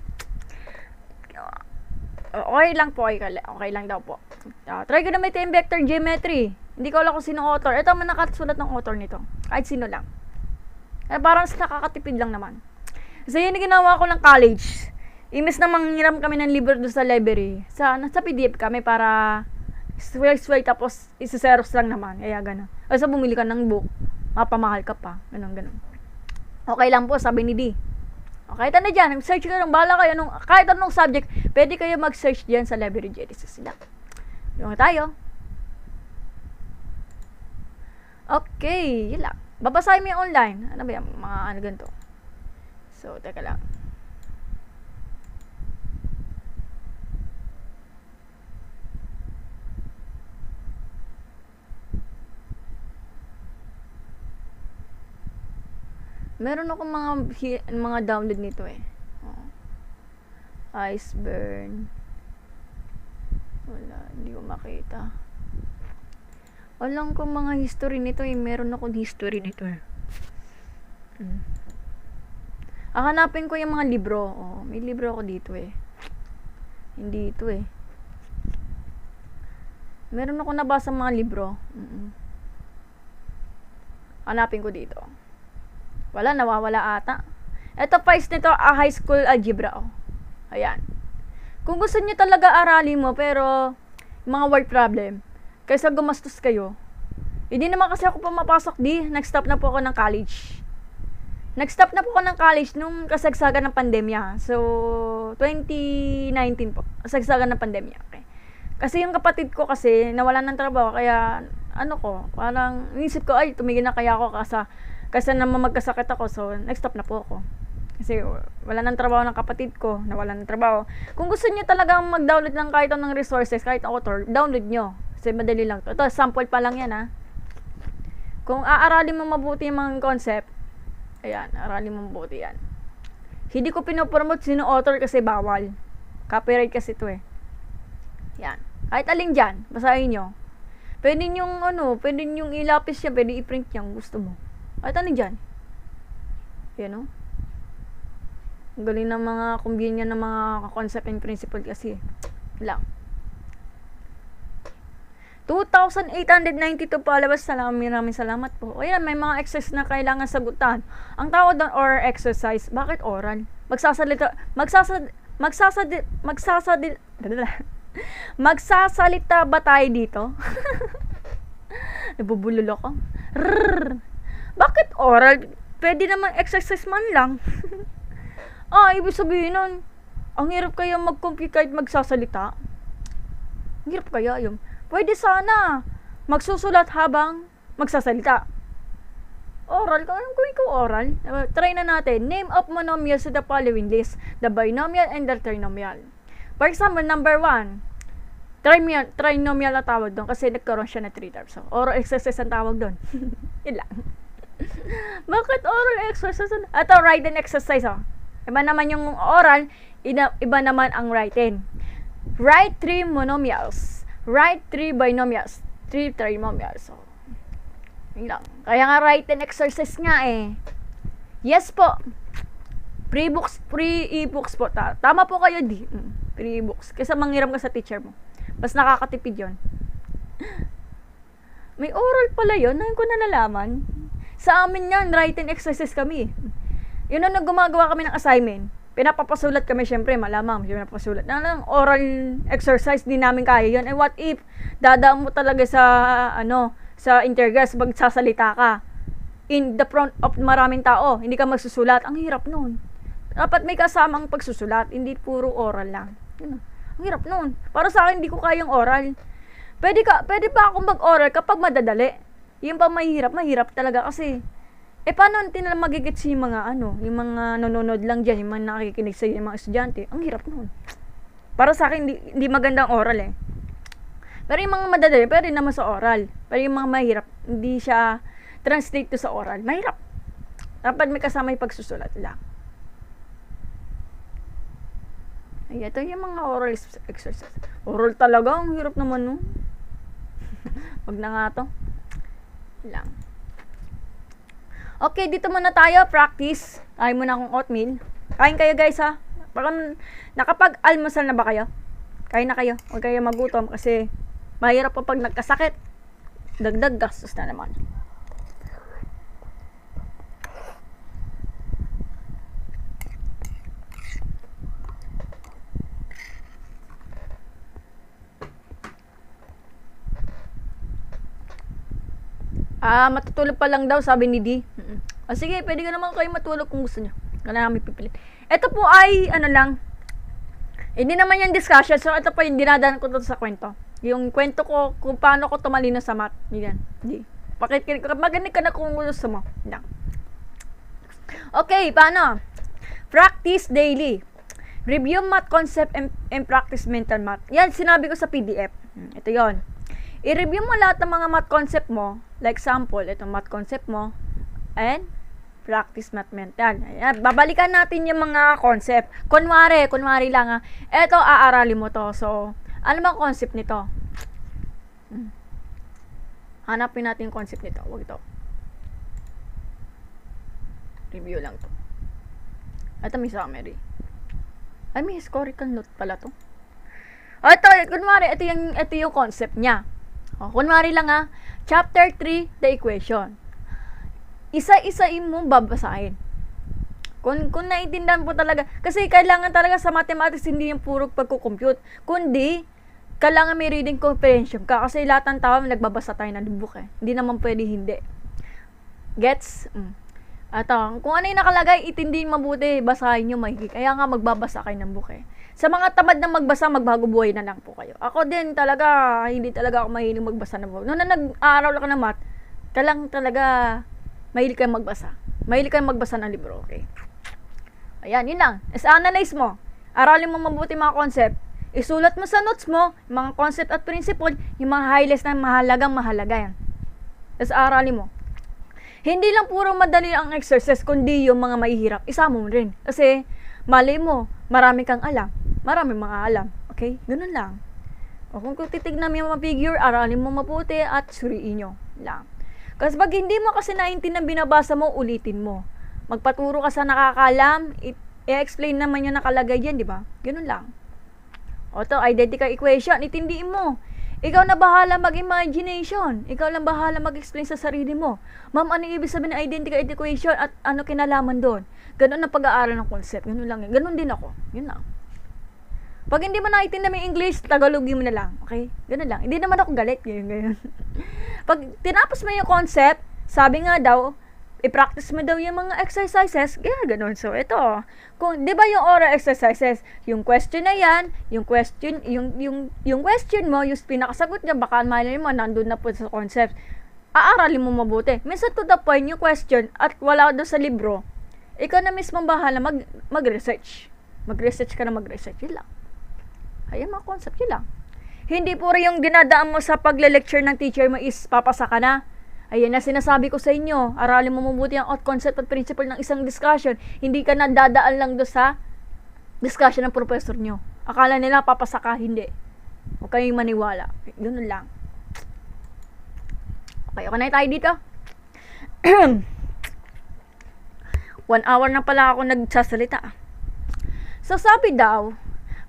Okay lang po. Okay lang daw po. Trigonometry and vector geometry. Hindi ko alam kung sino author. Ito man nakasulat ng author nito. Kahit sino lang. Parang nakakatipid lang naman. So yun yung ginawa ko ng college. Imbes na manghiram kami ng libro doon sa library. Sa PDF kami para swear tapos isa-xerox lang naman. Kaya gano'n. O sa bumili ka ng book, mapamahal ka pa. Ganun. Okay lang po, sabi ni D. Okay, ito na dyan. Search ka lang. Bahala kayo. Kahit anong subject, pwede kayo mag-search dyan sa Library Genesis sila. Yung tayo. Okay, yun lang. Babasahin mo yung online. Ano ba yan? Mga ano ganito. So, teka lang. Meron ako mga download nito eh. Iceburn. Wala, hindi ko makita. Alam ko mga history nito eh. Meron akong history nito eh. Hanapin ko yung mga libro. May libro ako dito eh. Hindi ito eh. Meron ako nabasa mga libro. Hanapin ko dito. Wala, nawawala ata. Ito price nito, high school algebra. Ayan. Kung gusto niyo talaga aralin mo, pero mga word problem, kaysa gumastos kayo, hindi naman kasi ako pumapasok nag-stop na po ako ng college. Nag-stop na po ako ng college nung kasagsagan ng pandemya. So, 2019 po. Kasagsagan ng pandemya. Okay. Kasi yung kapatid ko kasi, nawalan ng trabaho, kaya, parang, inisip ko, ay, tumigil na kaya ako kasi naman magkasakit ako, so, nag-stop na po ako. Kasi, wala ng trabaho ng kapatid ko, nawalan ng trabaho. Kung gusto niyo talagang mag-download ng kahit anong resources, kahit author, download nyo. Kasi madali lang to. Ito, sample pa lang yan, ha. Kung aaralin mo mabuti yung mga concept, ayan, aralin mo mabuti yan. Hindi ko pinopromote sino author kasi bawal. Copyright kasi to eh. Yan. Kahit alin dyan, basahin nyo. Pwede nyong ilapis yan, pwede i-print yan, gusto mo. Kahit alin dyan. Yan o. Ang galing ng mga convenient ng mga concept and principle kasi. Lang. 2,892 palabas. Maraming salamat po. O yan, may mga exercise na kailangan sagutan. Ang tawag doon or exercise, bakit oral? Magsasalita ba tayo dito? Nabubulol ako. Bakit oral? Pwede naman exercise man lang. Ibig sabihin nun, ang hirap kaya mag-compute kahit magsasalita. Ang hirap kaya yung, pwede sana magsusulat habang magsasalita. Oral, kung ko oral, try na natin. Name of monomials to the following list. The binomial and the trinomial. For example, number 1, trinomial na tawag doon kasi nagkaroon siya na 3 terms. So, oral exercise ang tawag doon. Yun lang. Bakit oral exercise? Ito, written exercise. Iba naman yung oral, iba naman ang written. Write 3 monomials. Write 3 binomials. 3 trinomials. So, yun lang. Kaya nga written exercise nga eh. Yes po. Free e-books po. Tama po kayo di. Free e-books. Kasi manghiram ka sa teacher mo. Mas nakakatipid yon. May oral pala yun. Ngayon ko na nalaman. Sa amin yan, written exercise kami. Yun ang gumagawa kami ng assignment. Pinapapasulat kami, syempre, malamang. Pinapapasulat. Oral exercise, di namin kaya yun. And what if, dadaan mo talaga sa intergas, magsasalita ka. In the front of maraming tao, hindi ka magsusulat. Ang hirap nun. Dapat may kasamang pagsusulat, hindi puro oral lang. Yun. Ang hirap nun. Para sa akin, hindi ko kayang oral. Pwede pa akong mag-oral kapag madadali. Yung pa mahirap talaga kasi paano nila magigits yung mga yung mga nanonood lang dyan, yung mga nakikinig sa yung mga estudyante. Ang hirap nun. Para sa akin, hindi magandang oral eh. Pero yung mga madadali, pwede naman sa oral. Pero yung mga mahirap, hindi siya translate to sa oral. Mahirap. Dapat may kasama yung pagsusulat lang. Ay, ito yung mga oral exercise. Oral talaga, ang hirap naman nun. Wag na nga to. Lang. Okay, dito muna tayo, practice. Kain muna akong oatmeal. Kain kayo guys ha. Nakapag-almusal na ba kayo? Kain na kayo. Huwag kayo magutom kasi mahirap pa pag nagkasakit. Dagdag gastos na naman. Matutulog pa lang daw, sabi ni D. Sige, pwede ka naman kayo matulog kung gusto nyo. Wala namin pipilit. Ito po ay, hindi naman yung discussion. So, ito po yung dinadaan ko sa kwento. Yung kwento ko, kung paano ko tumalino sa math. Yan. Maganig ka na kung gusto mo. Yan. Okay, paano? Practice daily. Review math concept and practice mental math. Yan, sinabi ko sa PDF. Ito yon. I-review mo lahat ng mga math concept mo. Like example, itong math concept mo. And practice math mental. Ayan, babalikan natin yung mga concept. Kunwari lang ito, aaralin mo to. So, ano bang concept nito? Hanapin natin yung concept nito. Huwag ito. Review lang to. Ito may summary. Ay, may historical note pala to. Ito, kunwari, ito yung concept niya. Kunwari lang chapter 3, the equation. Isa-isain mo babasahin. Kung naiintindihan po talaga, kasi kailangan talaga sa mathematics hindi yung puro pagko-compute, kundi kailangan may reading comprehension ka kasi lahat ng tao nagbabasa tayo ng book eh. Hindi naman pwede hindi. Gets? At kung ano yung nakalagay, itindihin mabuti, basahin nyo mahigit. Kaya nga magbabasa kayo ng book eh. Sa mga tamad na magbasa, magbago buhay na lang po kayo. Ako din talaga, hindi talaga ako mahilig magbasa na buhay. Noon na nag-aaral ako ng math, talaga, mahilig kayong magbasa. Mahilig kayong magbasa ng libro, okay? Ayan, yun lang. Is-analyze mo. Aralin mo mabuti mga concept. Isulat mo sa notes mo, yung mga concept at principle, yung mga highlights na mahalaga yan. Tapos aralin mo. Hindi lang puro madali ang exercise, kundi yung mga mahihirap. Isama mo rin. Kasi, mali mo, marami kang alam. Marami mga alam. Okay? Ganun lang. O kung titignan mo yung mga figure, aralin mo mabuti at suriin nyo lang. Kasi pag hindi mo kasi naintindihan binabasa mo, ulitin mo. Magpaturo ka sa nakakalam, i-explain naman yung nakalagay yan, di ba? Ganun lang. O to, identical equation, itindiin mo. Ikaw na bahala mag-imagination. Ikaw lang bahala mag-explain sa sarili mo. Ma'am, ano ibig sabihin ng identical equation at ano kinalaman doon? Ganun ang pag-aaral ng concept. Ganun lang yan. Ganun din ako. Yun lang. Pag hindi mo naiintindihan mo yung English, Tagalogin mo na lang. Okay? Ganun lang. Hindi naman ako galit. Ganyan. Pag tinapos mo yung concept, sabi nga daw, i-practice mo daw yung mga exercises, ganun. So, ito, kung, di ba yung oral exercises, yung question na yan, yung question mo, yung pinakasagot niya, baka malay mo, nandun na po sa concept. Aaralin mo mabuti. Minsan to the point, yung question, at wala doon sa libro, ikaw na mismo bahala mag-research. Mag-research ka na mag-research. Yun lang. Ayan mga concept, yun lang. Hindi puro yung dinadaan mo sa pagle-lecture ng teacher mo is papasa ka na. Ayan na sinasabi ko sa inyo. Aralin mo mabuti ang concept at principle ng isang discussion. Hindi ka na dadaan lang do sa discussion ng professor nyo. Akala nila papasa ka, hindi. Huwag kayong maniwala. Ganun lang. Okay, okay na tayo dito. 1 hour na pala ako nagsasalita. So sabi daw,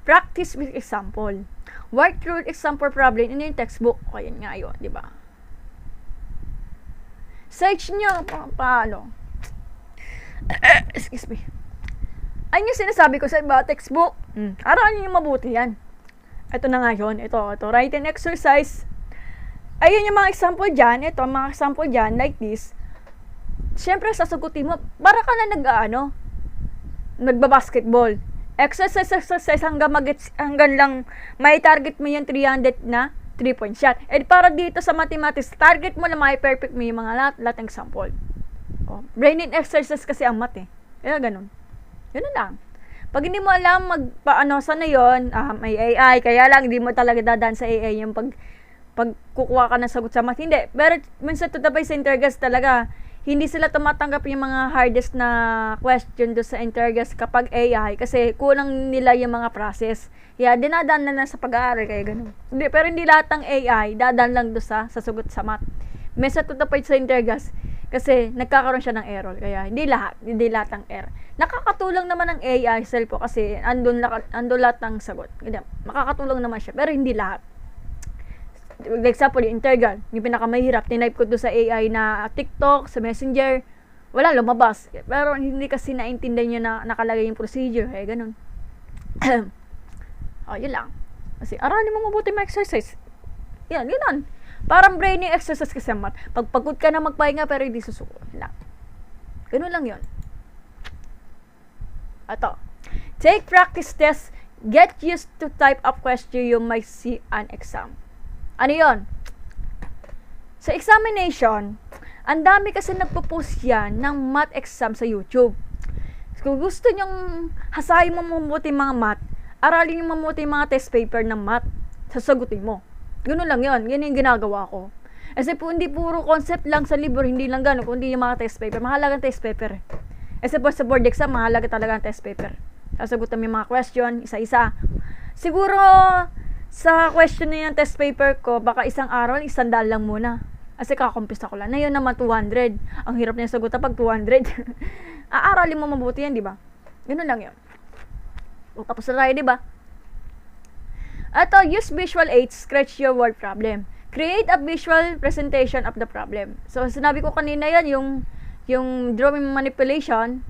practice with example. Work through example problem in your textbook. O, yan nga yun, di ba? Search nyo, paano? Excuse me. Ayun yung sinasabi ko sa iba, textbook. Aralin nyo mabuti yan. Ito na nga yun. Ito, writing exercise. Ayun yung mga example dyan. Ito, mga example dyan, like this. Siyempre, sasagutin mo, para ka na nagbabasketball. Exercise hanggang lang may target mo yung 300 na 3-point shot. And para dito sa mathematics, target mo na may perfect mo yung mga lahat ng example. Oh, brain exercise kasi ang math eh. Kaya ganun. Ganun lang. Pag hindi mo alam sana yun, may AI, kaya lang hindi mo talaga dadaan sa AI yung pag kukuha ka ng sagot sa math. Hindi. Pero minsan to the sa Intergas talaga, hindi sila tumatanggap yung mga hardest na question do sa Intergas kapag AI kasi kulang nila yung mga process. Yeah, dinadaan na lang sa pag-aaral kaya ganun. Pero hindi lahat ng AI dadaan lang do sa sagot sa math. May sa sa Intergas kasi nagkakaroon siya ng error kaya hindi lahat ng error. Nakakatulong naman ng AI self po kasi andun lahat ng sagot. Makakatulong naman siya pero hindi lahat. Example, yung Intergal, yung pinakamahirap, tinype ko doon sa AI na TikTok, sa Messenger, wala lumabas. Pero hindi kasi naintindihan niya na nakalagay yung procedure, ganun. Yun lang. Kasi aralin mo mabuti mga exercise. Yan, yun. Parang braining exercise kasi ang math. Pagpagod ka na magpahinga pero hindi susuko. Yun lang. Ganun lang yun. Ito. Take practice test. Get used to type of question you might see an exam. Ano yun? Sa examination, ang dami kasi nagpo-post yan ng math exam sa YouTube. Kung gusto nyong hasayin mo mabuti mga math, aralin nyo mabuti mga test paper ng math, sasagutin mo. Ganoon lang yun. Yan yung ginagawa ko. Kasi hindi puro concept lang sa libro, hindi lang gano'n, kundi yung mga test paper. Mahalaga ang test paper. Kasi po sa board exam, mahalaga talaga ang test paper. Sasagutin mo yung mga question, isa-isa. Siguro, sa question na yung test paper ko, baka isang araw, 100 lang muna. Kasi kakakumpisa ko lang. Na yun naman 200. Ang hirap niya sagutan pag 200. Aaralin mo mabuti yan, di ba? Ganun lang yun. O, tapos na tayo, di ba? Ito, use visual aids, scratch your word problem. Create a visual presentation of the problem. So, sinabi ko kanina yan, yung drawing manipulation.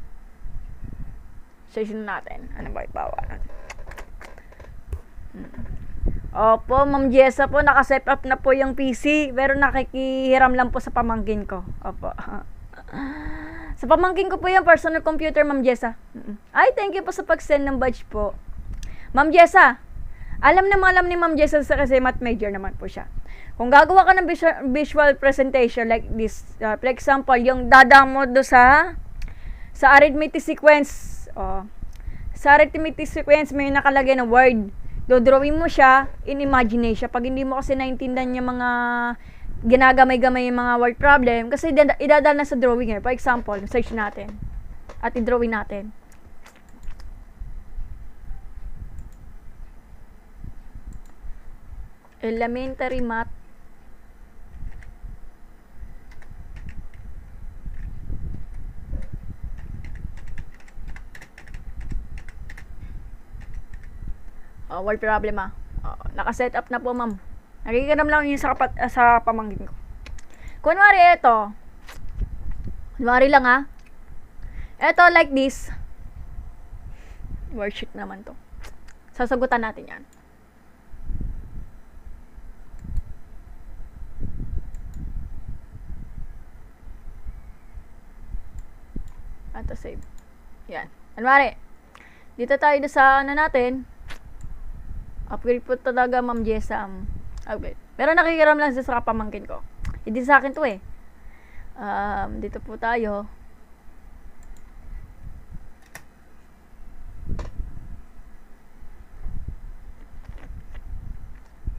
Session natin. Ano ba ibawa natin? Opo, Ma'am Jessa po, naka-set up na po yung PC, pero nakikihiram lang po sa pamangkin ko. Opo. Sa pamangkin ko po yung personal computer, Ma'am Jessa. Ay, thank you po sa pag-send ng badge po. Ma'am Jessa, alam ni Ma'am Jessa kasi math major naman po siya. Kung gagawa ka ng visual presentation like this, for example, yung dadaan mo do sa arithmetic sequence, sa arithmetic sequence may nakalagay na word. Dodrawing mo siya in imagination. Pag hindi mo kasi naintindihan yung mga ginagamay-gamay yung mga word problem, kasi idadal na sa drawing eh. For example, search natin at i-drawing natin. Elementary math. Word problem naka-set up na po, ma'am. Nakikiram lang yun sa pamangkin ko. Kunwari ito. Kunwari lang ito like this. Worksheet naman to. Sasagutan natin yan. Ito save. Yan. Kunwari. Dito tayo sa natin. Upgrade po talaga, Ma'am Jessa. Upgrade. Pero nakikiram lang sa kapamangkin ko. Hindi sa akin to eh. Dito po tayo.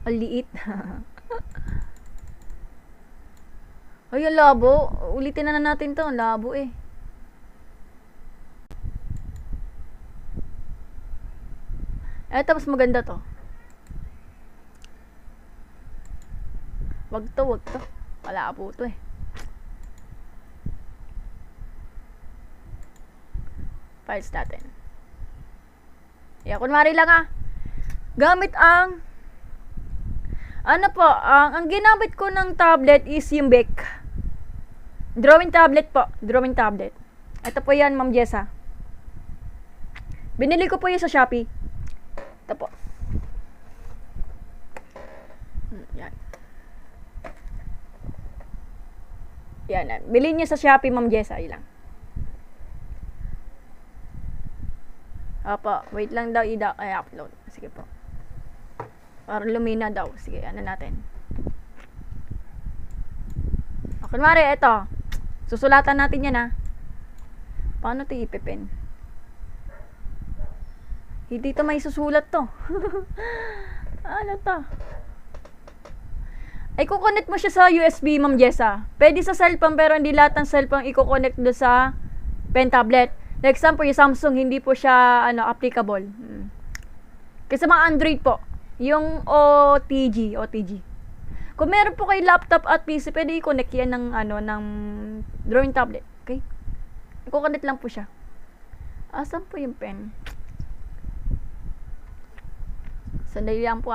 Ang liit. Ay, ang labo. Ulitin na natin to. Ang labo eh. Tapos maganda to. Wag to. Wala po to eh. Files natin. Kunwari lang gamit ang ang ginamit ko ng tablet is yung Bic. Drawing tablet po. Drawing tablet. Ito po yan, Ma'am Jessa. Binili ko po yun sa Shopee. Ito po. Yan. Yan. Bilhin niyo sa Shopee, Ma'am Jessa. Ilang. Opo. Wait lang daw i-upload. Sige po. Para lumina daw. Sige, natin. Kunwari, ito. Susulatan natin yan Paano ito ipipen? Hindi ito may susulat to. Ano to? Ay, kukonect mo siya sa USB, Ma'am Jessa. Pwede sa cellphone, pero hindi lahat ng cellphone i-connect do sa pen tablet. Like example, yung Samsung, hindi po siya applicable. Kasi mga Android po, yung OTG. Kung meron po kayo laptop at PC, pwede i-connect yan ng ng drawing tablet. Okay? I-connect lang po siya. Asan po yung pen? Sandali lang po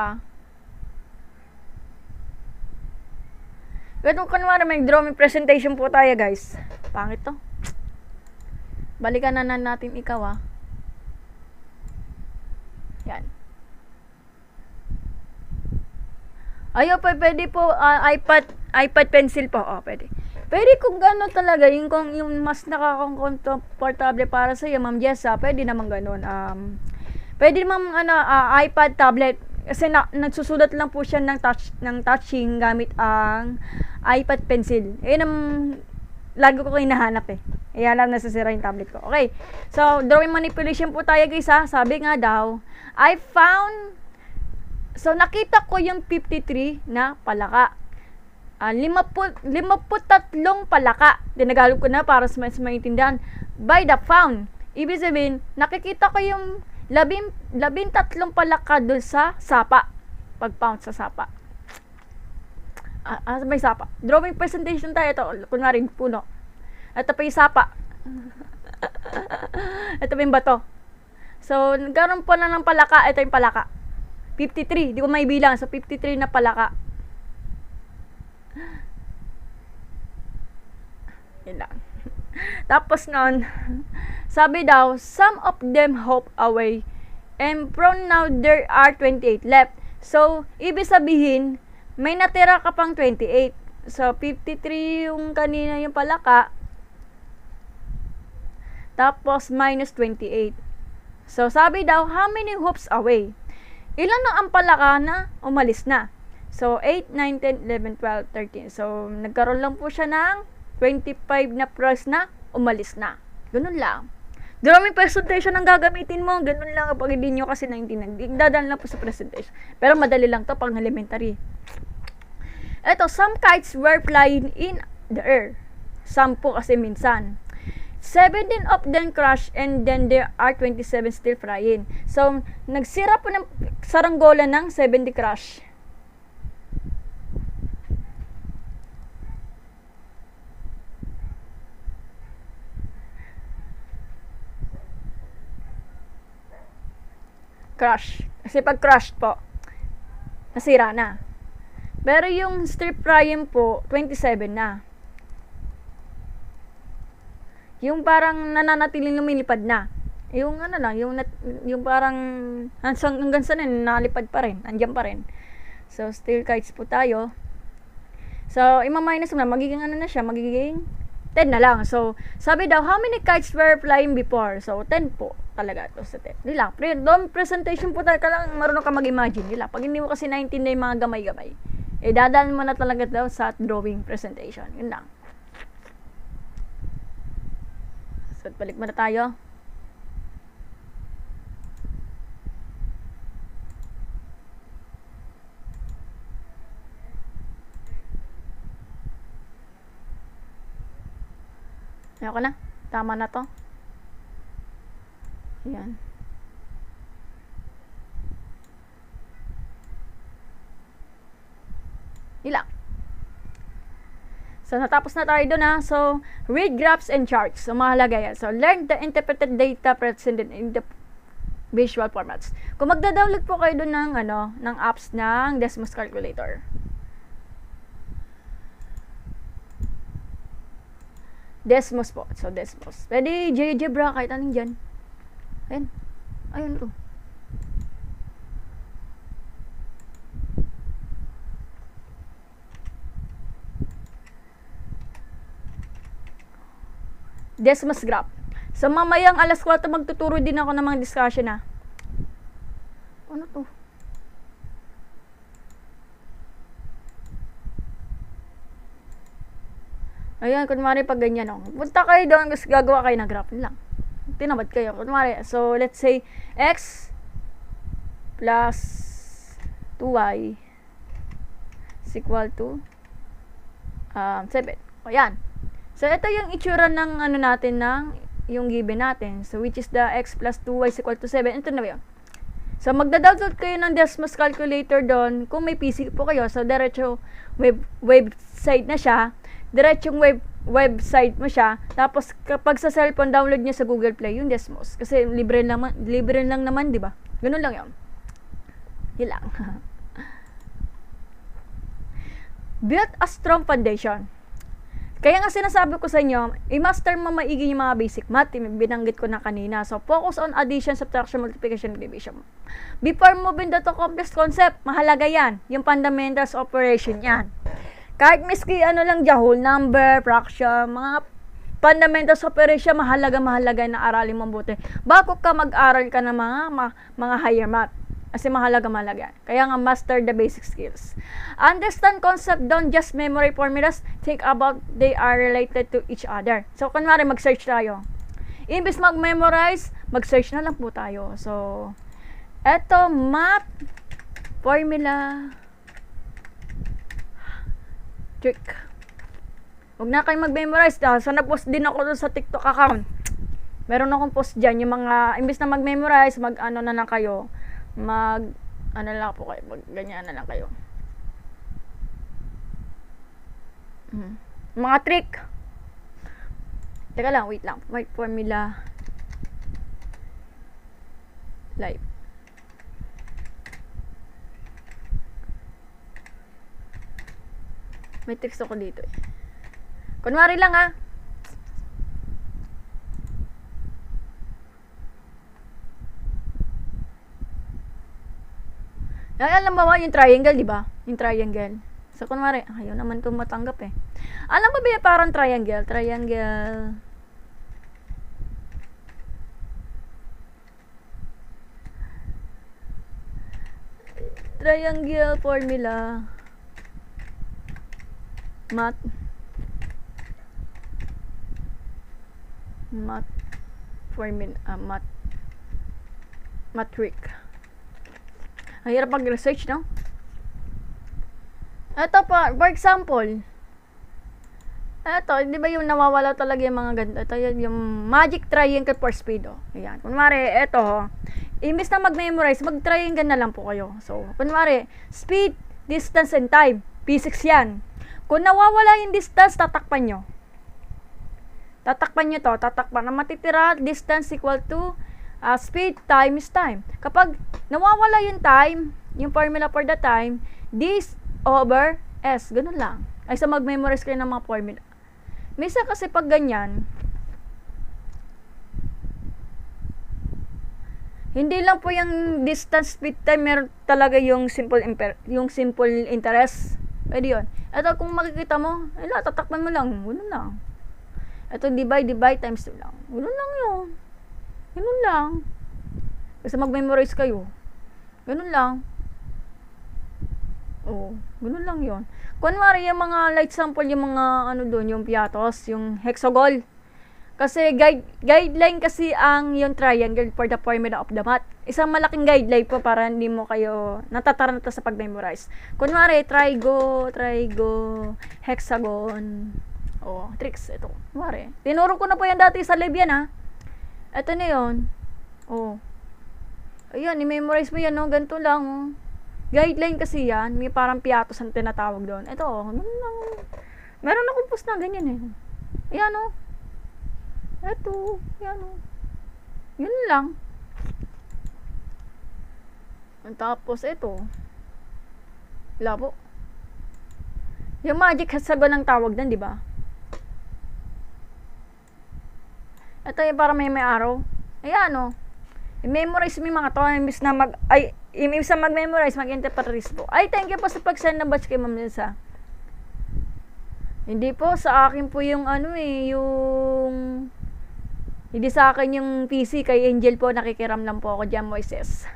Pero kunwari may drawing presentation po tayo, guys. Pangit to. Balikan na natin ikaw Yan. Ayo, pwede po iPad pencil po. Pwede. Pwede kung gano'n talaga, kung yung mas nakaka-comfortable para sa iyo, Ma'am Jessa, pwede naman gano'n. Pwede naman iPad tablet kasi nagsusulat lang po siya ng touching gamit ang iPad pencil. Ang lagi ko hinahanap eh. Kaya lang nasasira yung tablet ko. Okay. So, drawing manipulation po tayo, guys Sabi nga daw, nakita ko yung 53 na palaka. 53 palaka. Dinagalog ko na para sa mas maintindihan. By the found. Ibig sabihin, nakikita ko yung 13 palaka doon sa sapa. Pag-pound sa sapa. May sapa. Drawing presentation tayo. Ito, kunwari, puno. Ito pa yung sapa. Ito pa yung bato. So, nagkaroon po na ng palaka. Ito yung palaka. 53. Di ko may bilang. So, 53 na palaka. Yun lang. Tapos nun, sabi daw, some of them hop away. And from now, there are 28 left. So, ibig sabihin, may natira ka pang 28. So, 53 yung kanina yung palaka. Tapos, minus 28. So, sabi daw, how many hoops away? Ilan na ang palaka na umalis na? So, 8, 9, 10, 11, 12, 13. So, nagkaroon lang po siya ng 25 na price na umalis na. Ganun lang. Maraming presentation ang gagamitin mo. Ganun lang kapag hindi nyo kasi naintindihan. Dadaan lang po sa presentation. Pero madali lang to pag elementary. Ito, some kites were flying in the air. Some po kasi minsan. 17 of them crashed and then there are 27 still flying. So, nagsira po ng saranggola ng 70 crash. Crash. Kasi pag crash po, nasira na. Pero yung still flying po, 27 na. Yung parang nananatiling lumilipad na. Yung ano lang, yung parang hanggang sa nalipad pa rin, andyan pa rin. So, still kites po tayo. So, ima-minus mo na, magiging ano na siya, magiging 10 na lang. So, sabi daw, how many kites were flying before? So, 10 po talaga to sa 10. Hindi lang. Doon presentation po tayo, kailangan marunong ka mag-imagine. Hindi lang. Pag hindi mo kasi naintindihan yung mga gamay-gamay, dadaan mo na talaga daw sa drawing presentation. Yun lang. So, balik muna tayo. Ayoko na. Tama na to. Ayan. Ilang. So, natapos na tayo doon ha. So, read graphs and charts. So, mahalaga yan. So, learn the interpreted data presented in the visual formats. Kung magda-download po kayo doon ng apps ng Desmos Calculator. Desmos po. So, Desmos. Pwede GeoGebra, kahit anong dyan. Ayun. Ayun to. Desmos graph. So, mamayang alas 4 magtuturo din ako ng mga discussion ha. Ano to? Ayan, kunwari pag ganyan o. Punta kayo doon, gagawa kayo ng graph lang. Tinamad kayo. Kunwari, so let's say, x plus 2y is equal to 7. O yan. So, ito yung itsura ng natin, ng yung given natin. So, which is the x plus 2y is equal to 7. Ito na ba yun? So, magda-download kayo ng Desmos Calculator doon. Kung may PC po kayo, so diretso website na siya. Diretsong website mo siya. Tapos, kapag sa cellphone, download niya sa Google Play yung Desmos. Kasi libre lang naman, di ba? Ganun lang yun. Yun lang. Build a strong foundation. Kaya nga sinasabi ko sa inyo, i-master mo maigi yung mga basic math. Binanggit ko na kanina. So, focus on addition, subtraction, multiplication, division. Before moving to complex concept, mahalaga yan. Yung fundamentals operation yan. Kahit miski lang dyan, whole number, fraction, mga fundamentals operation, mahalaga na aralin mo buti. Bago ka mag-aral ka ng mga higher math. Kasi mahalaga. Kaya nga, master the basic skills. Understand concept, don't just memory formulas. Think about they are related to each other. So, kunwari, mag-search tayo. Imbis mag-memorize, mag-search na lang po tayo. So, eto, math, formula, trick. Huwag na kayo mag-memorize. So, nag-post din ako dun sa TikTok account. Meron akong post dyan. Yung mga, imbis na mag-memorize, na lang kayo. Lang po kayo, ganyan na lang kayo. Mga trick. Teka lang, wait lang. Wait, formula. Live. May tricks ako dito eh. Kunwari lang ha. Alam mo ba yung triangle, di ba? Yung triangle. So, kunwari, ayaw naman itong matanggap eh. Alam mo ba parang triangle? Triangle. Triangle formula. Math formula, matric. Ang hirap mag-research, no? Ito pa, for example, ito, di ba yung nawawala talaga yung mga ganito? Ito yung magic triangle for speed, oh. Ayan. Kunwari, ito, imbis na mag-memorize, mag-triangle na lang po kayo. So, kunwari, speed, distance, and time. Physics yan. Kung nawawala yung distance, tatakpan nyo. Tatakpan nyo to. Tatakpan. Na matitira, distance equal to speed times time. Kapag nawawala yung time, yung formula for the time, this over s. Ganun lang. Ay sa mag-memorize kayo ng mga formula. Minsan kasi pag ganyan, hindi lang po yung distance, speed, time, meron talaga yung simple interest. Pwede yun. Ito kung makikita mo, tatakpan mo lang. Ganun lang. Ito divide times 2 lang. Ganun lang yun. Ganun lang. Kasi mag-memorize kayo. Ganun lang. Oo. Ganun lang yun. Kunwari yung mga light sample, yung mga ano doon, yung piatos, yung hexagon. Kasi guideline kasi ang yung triangle for the formula of the math. Isang malaking guideline po para hindi mo kayo natataranta sa pag-memorize. Kunwari, trigo, hexagon. Oh, tricks. Ito. Kunwari. Tinuro ko na po yan dati sa lab yan, ha. Ito na yun. Oh. Ayan, i-memorize mo yan, no. Ganito lang, oh. Guideline kasi yan. May parang piatos ang tinatawag doon. Ito, oh. Meron akong post na ganyan, eh. Ayan, oh. Ito. Ayan, oh. Yun lang. Tapos, ito. Labo. Yung magic hexagon ang tawag doon, di ba? Ito yung para may araw. Ayan, oh. I-memorize mo yung mga to. Imbis na mag-memorize, mag-interpret po. Ay, thank you po sa pag-send ng batch kay Ma'am Lisa. Hindi po, sa akin po yung yung hindi sa akin yung PC, kay Angel po, nakikiram lang po ako dyan, Moises.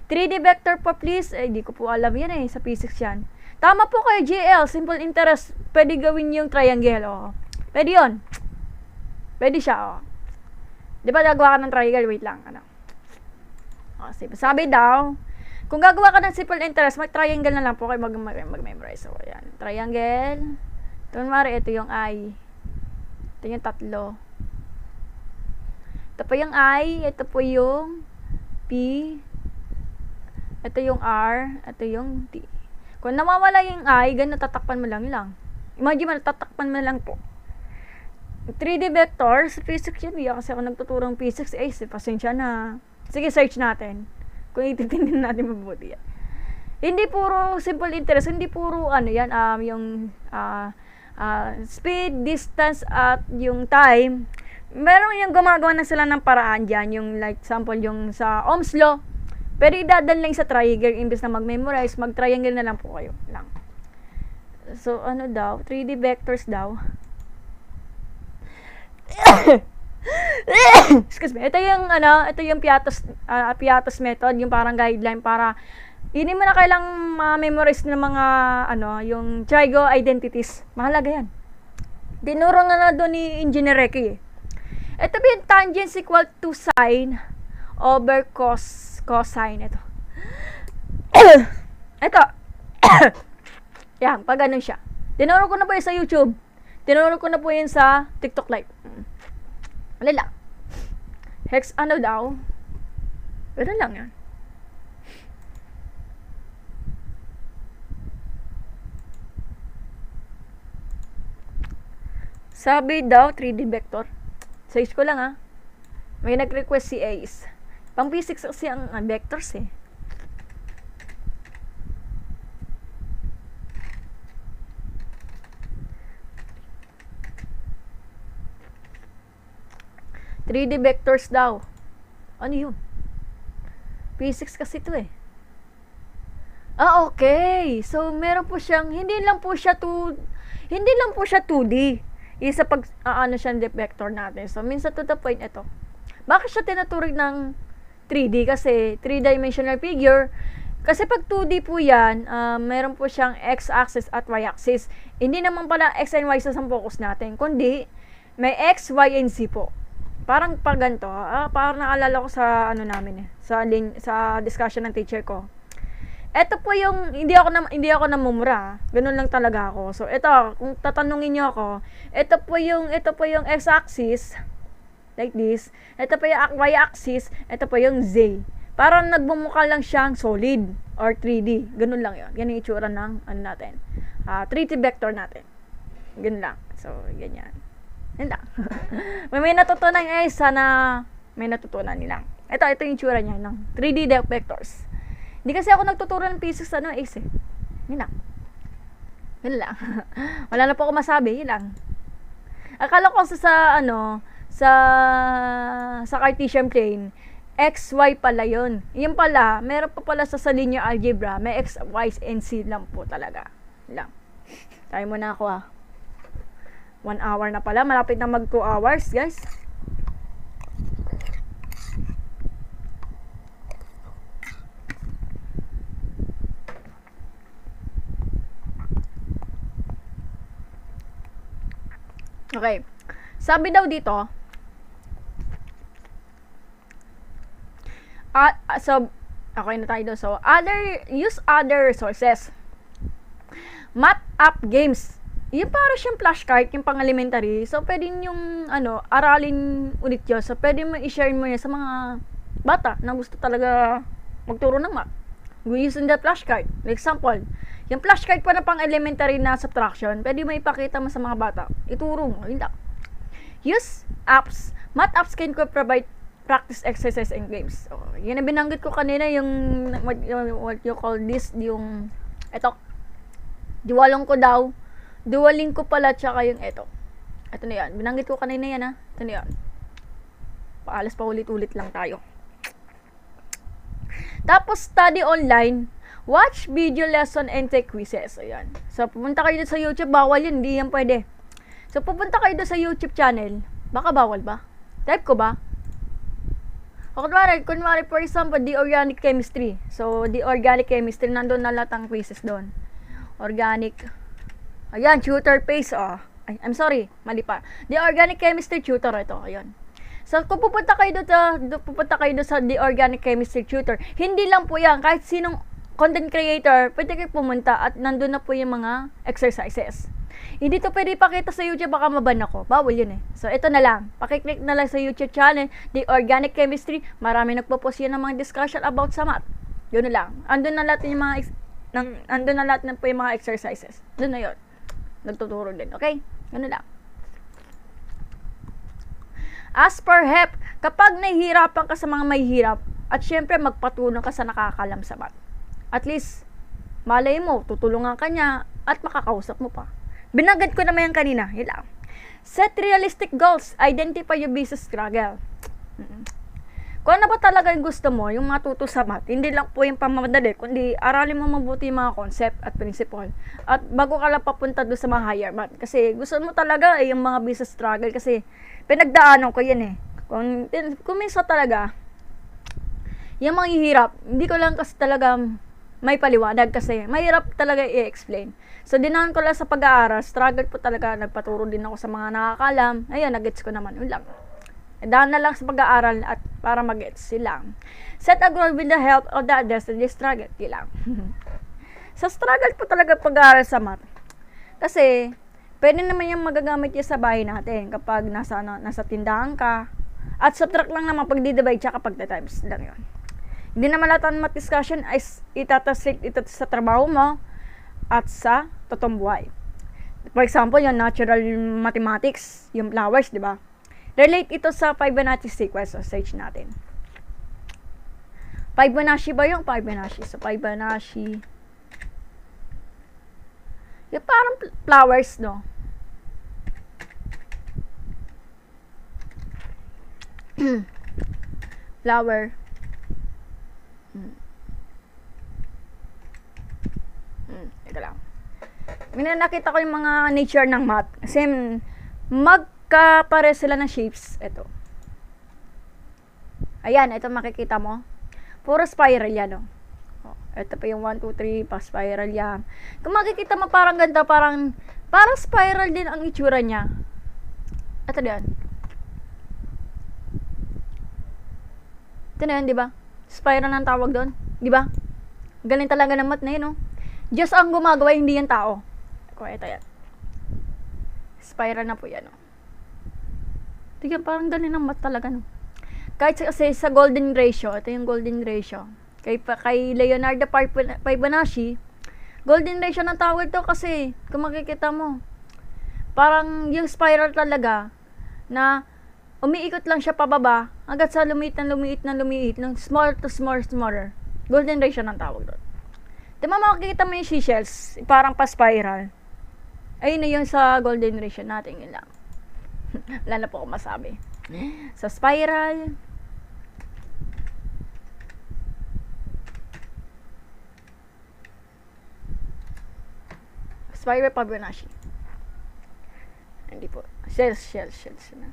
3D vector po, please. Eh, di ko po alam yan sa physics yan. Tama po kayo, GL, simple interest. Pwede gawin yung triangle, oh. Pwede yun. Pwede siya, oh. Di ba gagawa ka ng triangle? Wait lang, ano. Oh, sabi daw, kung gagawa ka ng simple interest, mag-triangle na lang po kayo mag-memorize. So, ayan. Triangle. Kunwari, ito yung I. Ito yung tatlo. Ito po yung I. Ito po yung P. Ito yung R. Ito yung T. Kung nawawala yung I, ganun, tatakpan mo lang. Imagine mo, tatakpan mo lang po. 3D vectors, physics yan. Kasi ako nagtuturong physics. Pasensya na. Sige, search natin. Kung ititingnan natin mabuti yan. Hindi puro simple interest. Hindi puro yan. Yung speed, distance, at yung time. Meron yung gumagawa na sila ng paraan dyan. Yung like example, yung sa Ohm's Law. Pero idadal lang sa triangle. Imbes na mag-memorize, mag-triangle na lang po kayo. Lang. So, ano daw? 3D vectors daw. Excuse me. Ito yung Piatos method, yung parang guideline para hindi mo na kailang memorize ng mga yung trigo identities. Mahalaga yan. Dinuro na doon ni Engineer Reki. Ito yung tangent equal to sine over cosine. Ito. Ito. Yan, pag ganun siya. Tinuro ko na po yun sa YouTube. Tinuro ko na po yun sa TikTok Live. Wala lang. Hex daw? Wala lang yan. Sabi daw, 3D vector. Search ko lang, ha. May nag-request si Ace. Pang physics kasi ang vectors, eh. ...3D vectors daw. Ano yun? Physics kasi ito, eh. Okay. So, meron po siyang... Hindi lang po siya 2D. Isa pag siya ng vector natin. So, minsan to the point, ito. Bakit siya tinuturing ng 3D? Kasi 3-dimensional figure, Kasi pag 2D po yan, meron po siyang x-axis at y-axis. Hindi naman pala x and y sa focus natin, kundi may x, y, and z po. Parang pag ganito, parang naalala ko sa ano namin sa discussion ng teacher ko. Ito po yung, hindi ako namumura. Ganun lang talaga ako. So, ito, kung tatanungin niyo ako, ito po yung x-axis, like this. Ito po yung y-axis, ito po yung z. Parang nagbumukha lang siyang solid or 3D. Ganun lang yun. Yan yung itsura ng, 3D vector natin. Ganun lang. So, ganyan. Yan lang. may natutunan guys, sana may natutunan nila. Ito yung itsura niya ng 3D vectors. Hindi kasi ako nagtuturo ng physics Ace. Yun lang. Yun lang. Wala na po ako masabi. Yun lang. Akala ko sa Cartesian plane, x, y pala yun. Yun pala, meron pa pala sa linear algebra, may x, y, and z lang po talaga. Yun lang. Tayo muna ako 1 hour na pala. Malapit na mag 2 hours, guys. Okay. Sabi daw dito, okay na tayo doon. So, use other resources. Math app games. Yung para siyang flashcard, yung pang-elementary. So, pwede yung, aralin ulit yun. So, pwede mo i-share mo yan sa mga bata na gusto talaga magturo ng math. Using that flashcard. For example, yung flashcard pa na pang-elementary na subtraction, pwede mo ipakita mo sa mga bata. Ituro mo. Hindi. Use apps. Math apps can provide practice exercise and games. So, yun na binanggit ko kanina, yung what you call this, yung Duolingo daw. Duolingo pala, tsaka yung ito na yan. Binanggit ko kanina yan Ito na yan. Paalas pa ulit-ulit lang tayo. Tapos, study online. Watch video lesson and take quizzes. Ayan. So, pupunta kayo sa YouTube. Bawal yun. Hindi yan pwede. So, pupunta kayo sa YouTube channel. Baka bawal ba? Type ko ba? O, kunwari, for example, the organic chemistry. So, the organic chemistry, nandun na lahat ang quizzes doon. Organic. Ayan, tutor page. I'm sorry. Mali pa. The organic chemistry tutor. Ito. Ayan. So, kung pupunta kayo doon sa the organic chemistry tutor, hindi lang po yan. Kahit sinong content creator, pwede kayo pumunta at nandun na po yung mga exercises. Hindi to pwede ipakita sa YouTube, baka maban ako. Bawal yun So, ito na lang. Pakiclick na lang sa YouTube channel, The Organic Chemistry. Marami nagpo-post yan ng mga discussion about sa math. Yun na lang. Andun na lahat na po yung mga exercises. Doon na yun. Nagtuturo din. Okay? Yun na lang. As per help, kapag nahihirapan ka sa mga mahihirap, at syempre magpatulong ka sa nakakalam sa math. At least, malay mo, tutulungan ka niya at makakausap mo pa. Binanggit ko naman yan kanina. Hila. Set realistic goals. Identify your business struggle. Kung ano ba talaga yung gusto mo, yung matuto sa math, hindi lang po yung pamamadali, kundi aralin mo mabuti yung mga concept at principle. At bago ka lang papunta doon sa mga higher math. Kasi gusto mo talaga yung mga business struggle. Kasi pinagdaanan ko yan Kung minsan talaga, yung mga hihirap, hindi ko lang kasi talaga may paliwanag kasi mahirap talaga i-explain. So, dinahan ko lang sa pag-aaral, struggle po talaga, nagpaturo din ako sa mga nakakalam. Ayun, nag-gets ko naman, yun lang. Daan na lang sa pag-aaral at para mag-gets, yun lang. Set a goal with the help of the others that you struggle, yun lang. Sa struggle po talaga pag-aaral sa math. Kasi, pwede naman yung magagamit yung sa bahay natin kapag nasa tindahan ka. At subtract lang naman pag di-divide siya kapag times lang yun. Hindi naman lahat ng math discussion ay itatranslate ito sa trabaho mo at sa totoong buhay. For example, yung natural mathematics, yung flowers, di ba? Relate ito sa Fibonacci sequence. So, search natin. Fibonacci ba yung Fibonacci? So, Fibonacci. Yung parang flowers, no? Flower. Ito lang. Nakita ko yung mga nature ng math. Kasi magkapare sila ng shapes. Ito. Ayan, ito makikita mo. Puro spiral yan, no? Ito pa yung 1, 2, 3, pa-spiral yan. Kung makikita mo parang ganda, parang spiral din ang itsura niya. Ito din. Ito na yan, di ba? Spiral ang tawag doon. Di ba? Galing talaga ng mat na yun, no? Diyos ang gumagawa, hindi yan tao. Ito yan. Spiral na po yan, no? Tignan, parang galing ng mat talaga, no? Kahit kasi sa golden ratio, ito yung golden ratio. Kay Leonardo Fibonacci, golden ratio ng tawag to kasi, kung makikita mo, parang yung spiral talaga, na umiikot lang siya pababa, hanggat sa lumiit, ng smaller. Golden ratio ng tawag doon. Diba makikita mo yung seashells, parang pa-spiral. Ayun na yun sa golden ratio natin, yun lang. Wala na po akong masabi. Sa spiral, Fibonacci. Hindi po. Shells na.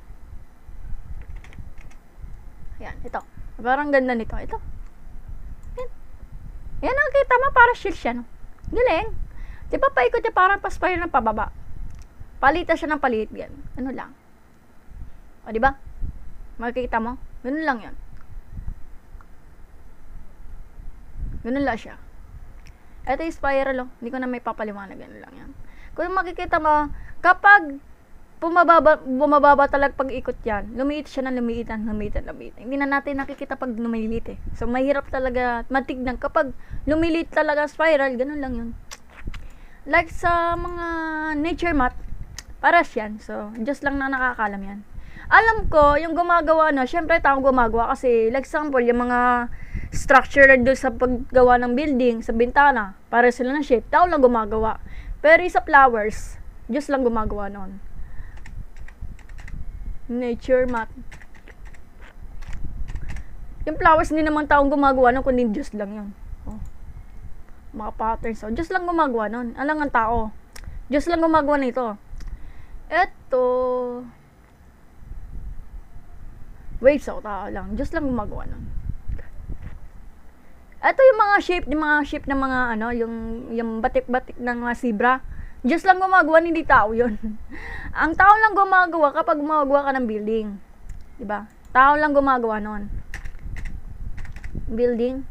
Ayan, ito. Parang ganda nito. Ito. Yan ang kita mo, para shells siya, no? Galing. Di ba paikot niya parang pa-spiral ng pababa? Palitan siya ng palit yan. Ano lang. O, di ba? Makikita mo? Ganun lang yan. Ganun lang siya. Ito yung spiral, oh. Hindi ko na may papaliwanag. Ganun lang yan. Kung makikita mo, kapag bumababa talaga pag ikot yan, lumiit siya ng lumiitan. Hindi na natin nakikita pag lumilit, eh. So, mahirap talaga matignan. Kapag lumilit talaga spiral, ganun lang yun. Like sa mga nature mat, paras yan. So, just lang na nakakalam yan. Alam ko, yung gumagawa na, syempre taong gumagawa kasi, like example, yung mga structure doon sa paggawa ng building, sa bintana, para sila ng shape, tao lang gumagawa. Pero sa flowers, just lang gumagawa nun. Nature mat. Yung flowers, hindi naman taong gumagawa nun, kundi just lang yun. Oh. Mga patterns. So, just lang gumagawa nun. Alang ang tao. Just lang gumagawa nito. Eto. Waves ako, tao lang. Just lang gumagawa nun. Ito yung mga shape ng mga ano, yung batik-batik ng mga zebra. Diyos lang gumagawa, hindi tao yun. Ang tao lang gumagawa kapag gumagawa ka ng building. Diba? Tao lang gumagawa nun. Building.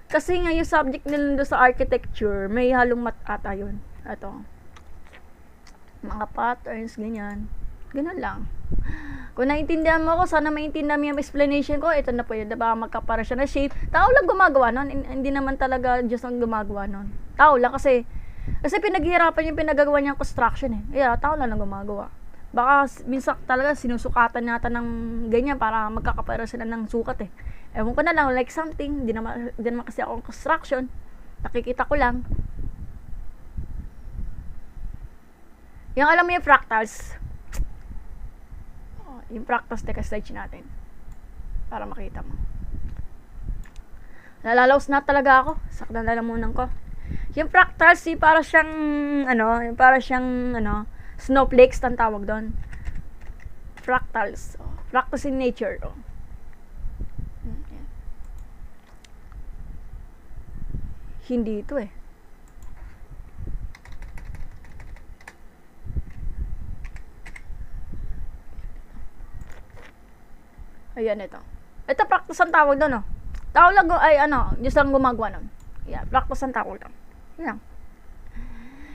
Kasi nga yung subject nila doon sa architecture, may halong mat ata yun. Ito. Mga patterns, ganyan. Ganun lang. Kung naiintindihan mo ako, sana maintindihan mo yung explanation ko. Ito na po yun. Diba? Magkapara siya na shape. Tao lang gumagawa nun. Hindi naman talaga Diyos ang gumagawa nun. Tao lang kasi pinaghihirapan yung pinagagawa niyang construction, eh. Yeah, tao lang gumagawa. Baka minsan talaga sinusukatan natin ng ganyan para magkakapara sila ng sukat, eh. Ewan ko na lang, like something. Di naman kasi ako construction. Nakikita ko lang. Yung alam mo yung fractals. Yung fractals stage natin. Para makita mo. Nalalaos na talaga ako. Saktan na lamunan ko. Yung fractals, para siyang snowflakes ang tawag doon. Fractals. Oh. Fractals in nature. Oh. Hindi ito, eh. Ayan, ito. Ito, practice ang tawag doon, oh. Tao lang, Diyos lang gumagawa nun. Yeah, practice ang tawag doon. Yan.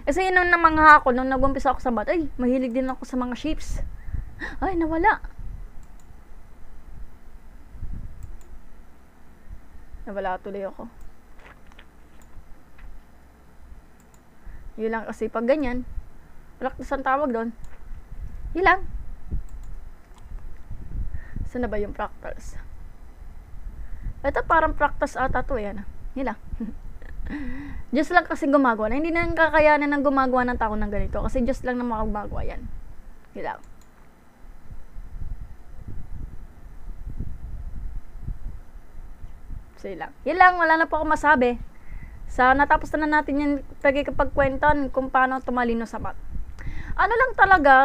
Kasi yun ang mga ako, nung nag-umpisa ako sa bat, ay, mahilig din ako sa mga shapes. Ay, nawala. Nawala tuloy ako. Yun lang kasi pag ganyan, practice ang tawag doon. Yun lang. Saan na ba yung fractals? Ito parang fractals ata to, yan. Yun lang. Diyos lang kasi gumagawa na. Hindi na kakayanan ng gumagawa ng tao ng ganito. Kasi Diyos lang na makagagawa yan. Yun lang. So yun lang. Yun lang, wala na po ako masabi. Sa natapos na natin yung pagkikipagkwentan kung paano tumalino sa mat. Ano lang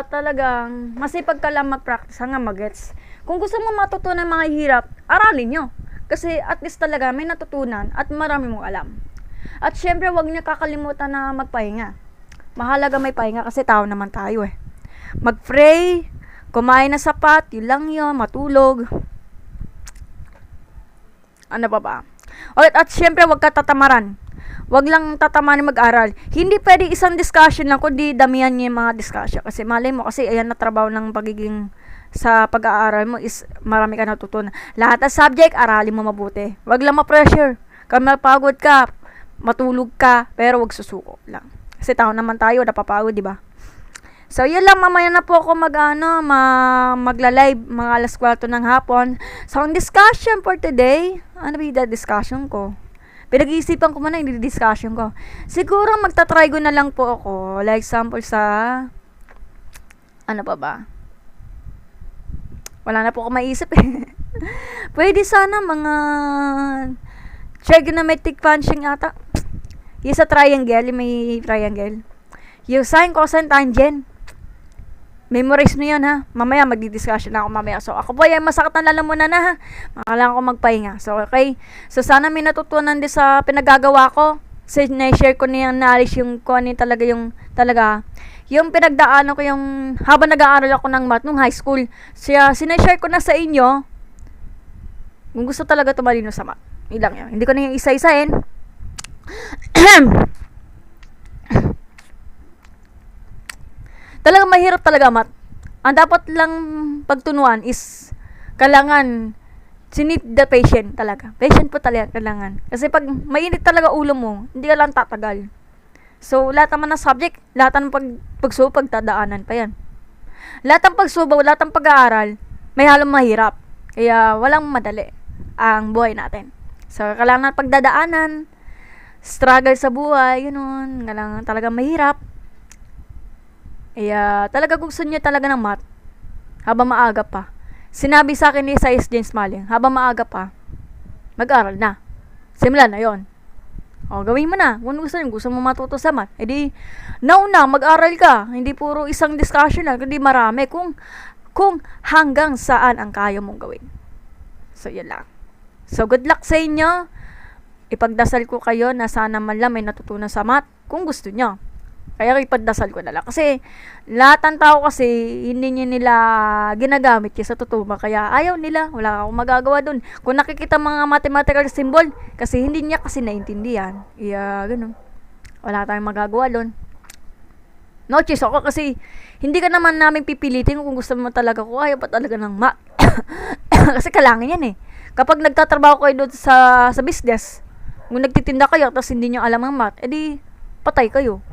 talagang masipag ka lang mag-practice hanggang mag-gets. Kung gusto mo matutunan mga hirap, aralin nyo. Kasi at least talaga may natutunan at marami mong alam. At syempre, wag niya kakalimutan na magpahinga. Mahalaga may pahinga kasi tao naman tayo eh. Mag-pray, kumain na sapat, yun lang yun, matulog. Ano pa ba? At syempre, wag ka tatamaran. Wag lang tatamaran mag-aral. Hindi pwede isang discussion lang, kundi damihan niya yung mga discussion. Kasi malay mo, kasi ayan na trabaho ng pagiging sa pag-aaral mo is marami ka natutunan. Lahat ng subject, aralin mo mabuti. Wag lang ma-pressure. Kung mapagod ka, matulog ka, pero wag susuko lang. Kasi tao naman tayo, napapagod, di ba? So, yun lang, mamaya na po ako magla-live mga alas 4 ng hapon. So, ang discussion for today, ano ba yung discussion ko? Pinag-iisipan ko muna yung discussion ko. Siguro, magta-try ko na lang po ako. Like, example sa, ano pa ba? Wala na po ako maisip eh. Pwede sana mga trigonometric function ata. Yung sa triangle, may triangle. Yung sine, cosine, tangent. Memorize mo yun ha. Mamaya magdi-discussion na ako mamaya. So ako po yung masakit na lalamunan na ha. Makakailangan ko magpahinga. So okay. So sana may natutunan din sa pinagagawa ko. So na-share ko na yung knowledge yung kung ano talaga yung pinagdaanan ko yung habang nag-aaral ako ng math nung high school. Siya sinashare ko na sa inyo. Kung gusto talaga tumalino sa math. Ilang yun. Hindi ko na yung isa-isahin. Talagang mahirap talaga math. Ang dapat lang pagtunuan is kailangan sinit the patient talaga. Patient po talaga kailangan. Kasi pag mainit talaga ulo mo, hindi ka lang tatagal. So, lahat naman ng subject, lahat ng pagdadaanan pa yan. Lahat ng pagsubaw, lahat ng pag-aaral, may halong mahirap. Kaya, walang madali ang buhay natin. So, kailangan pagdadaanan, struggle sa buhay, yun, kailangan talaga mahirap. Kaya, talaga gusto niya talaga ng math, habang maaga pa. Sinabi sa akin ni Sais James Maling, habang maaga pa, mag-aral na. Simula na yon. O, gawin mo na. Kung gusto mo matuto sa math, edi, nauna, mag-aral ka. Hindi puro isang discussion lang, kundi marami. Kung hanggang saan ang kaya mong gawin. So, yun lang. So, good luck sa inyo. Ipagdasal ko kayo na sana man lang may natutunan sa math kung gusto nyo. Kaya ipagdasal ko na lang. Kasi, lahat ng tao kasi, hindi nila ginagamit sa tutuba. Kaya, ayaw nila. Wala akong magagawa dun. Kung nakikita mga mathematical symbol, kasi hindi niya kasi naintindihan. Ganun. Wala tayong magagawa dun. No choice ako kasi, hindi ka naman namin pipilitin kung gusto mo talaga ko. Ayaw pa talaga ng math. Kasi kailangan yan eh. Kapag nagtatrabaho kayo doon sa business, kung nagtitinda kayo, tapos hindi nyo alam ang math, edi, patay kayo.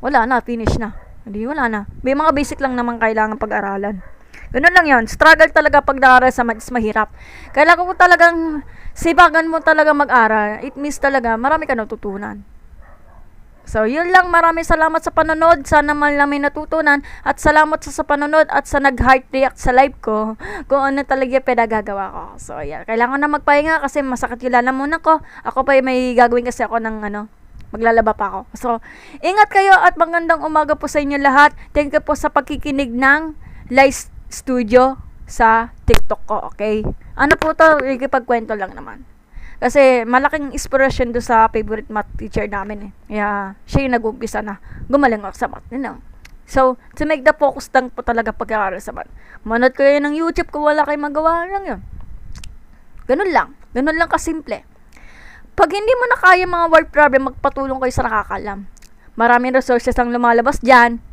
Wala na, finish na. Hindi, wala na. May mga basic lang naman kailangan pag-aralan. Ganun lang yon. Struggle talaga pag nag-aaral sa math is mahirap. Kailangan ko talagang sipagan mo talaga mag-aral. It means talaga, marami ka natutunan. So, yun lang. Maraming salamat sa panonood. Sana man lang may natutunan. At salamat sa panonood at sa nag-heart react sa live ko kung ano talaga pinagagawa ko. So, yeah. Kailangan na magpahinga kasi masakit yung lalamunan ko. Ako pa may gagawin kasi ako ng maglalaba pa ako. So, ingat kayo at magandang umaga po sa inyo lahat. Thank you po sa pagkikinig ng live studio sa TikTok ko, okay? Ano po to? Ikipagkwento lang naman. Kasi malaking inspiration do sa favorite math teacher namin eh. Kaya siya yung nag-umpisa na gumaling ako sa math. So, to make the focus lang po talaga pag-aaral sa math. Manood kayo ng YouTube kung wala kayong magawa lang yun. Ganun lang. Ganun lang kasimple. Pag hindi mo na kaya mga word problem, magpatulong kayo sa nakakalam. Maraming resources ang lumalabas dyan.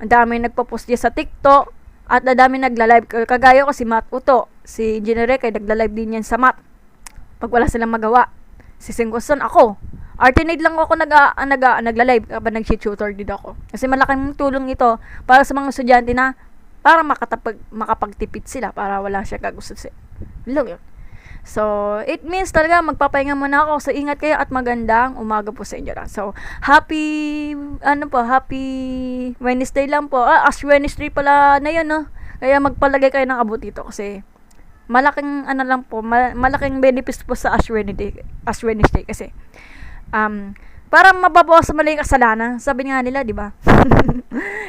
Ang dami nagpo-post dyan sa TikTok. At ang dami nagla-live. Kagaya ko si Matt Uto. Si Engineer kay nagla-live din yan sa math. Pag wala silang magawa. Si Singkoson ako. Alternate lang ako nagla-live kapag nag-tutor din ako. Kasi malaking tulong ito para sa mga estudyante na para makapagtipid sila. Para wala siya kagustusin. Lang yun. So, it means talaga magpapahinga muna ako. So, ingat kayo at magandang umaga po sa inyo lang. So, happy Wednesday lang po. Ash Wednesday pala na yun, no? Kaya magpalagay kayo ng abot dito kasi malaking malaking benefits po sa Ash Wednesday kasi para mababawasan mo lang yung kasalanan. Sabi nga nila, di ba?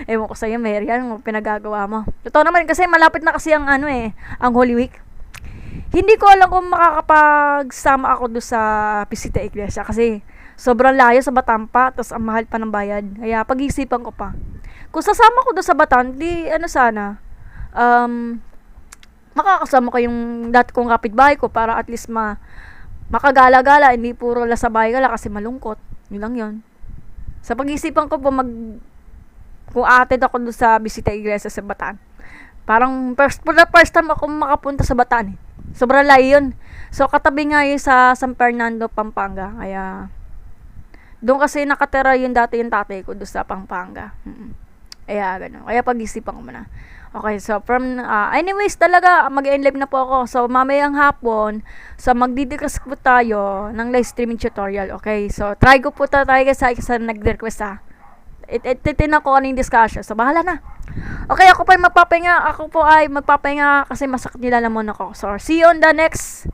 Ewan ko sa'yo, Mary, yan pinagagawa mo. Totoo naman kasi malapit na kasi ang ang Holy Week. Hindi ko alam kung makakapagsama ako doon sa Pisita Iglesia kasi sobrang layo sa Bataan pa, tapos ang mahal pa ng bayad. Kaya pag-iisipan ko pa. Kung sasama ko doon sa Bataan, di ano sana, um, makakasama ko yung dati kong kapitbahay ko para at least makagala-gala, hindi puro lasabay gala kasi malungkot. Yun lang yun. Sa pag-iisipan ko po kung atid ako doon sa Bisita Iglesia sa Bataan. Parang for the first time ako makapunta sa Bataan eh. Sobrang layo yun. So katabi nga yun sa San Fernando, Pampanga. Kaya doon kasi nakatira yung dati yung tatay ko doon sa Pampanga. Kaya gano'n. Kaya pag-isipan ko muna. Okay, so anyways talaga, mag-live na po ako. So mamayang hapon, so magdidiscuss po tayo ng live streaming tutorial. Okay, so try ko po tayo sa nag-request ha. Titignan ko ano yung discussion. So bahala na. Okay, ako po ay magpapahinga kasi masakit nilalamon ako. So see you on the next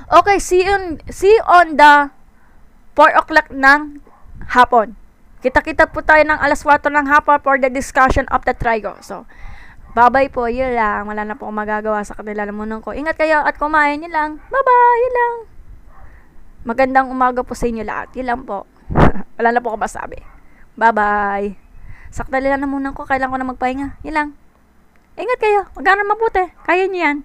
okay, see you on the 4 o'clock ng hapon. Kita-kita po tayo ng alas 4 ng hapon for the discussion of the trigo. So, bye-bye po. Yun lang. Wala na po akong magagawa sa kanilalamunan ko. Ingat kayo at kumain. Yun lang. Bye-bye. Yun lang. Magandang umaga po sa inyo lahat. Yun lang po. Wala na po ako masabi. Bye-bye. Sa kanilalamunan ko, kailangan ko na magpahinga. Yun lang. Ingat kayo. Magana mabuti. Kaya niyo yan.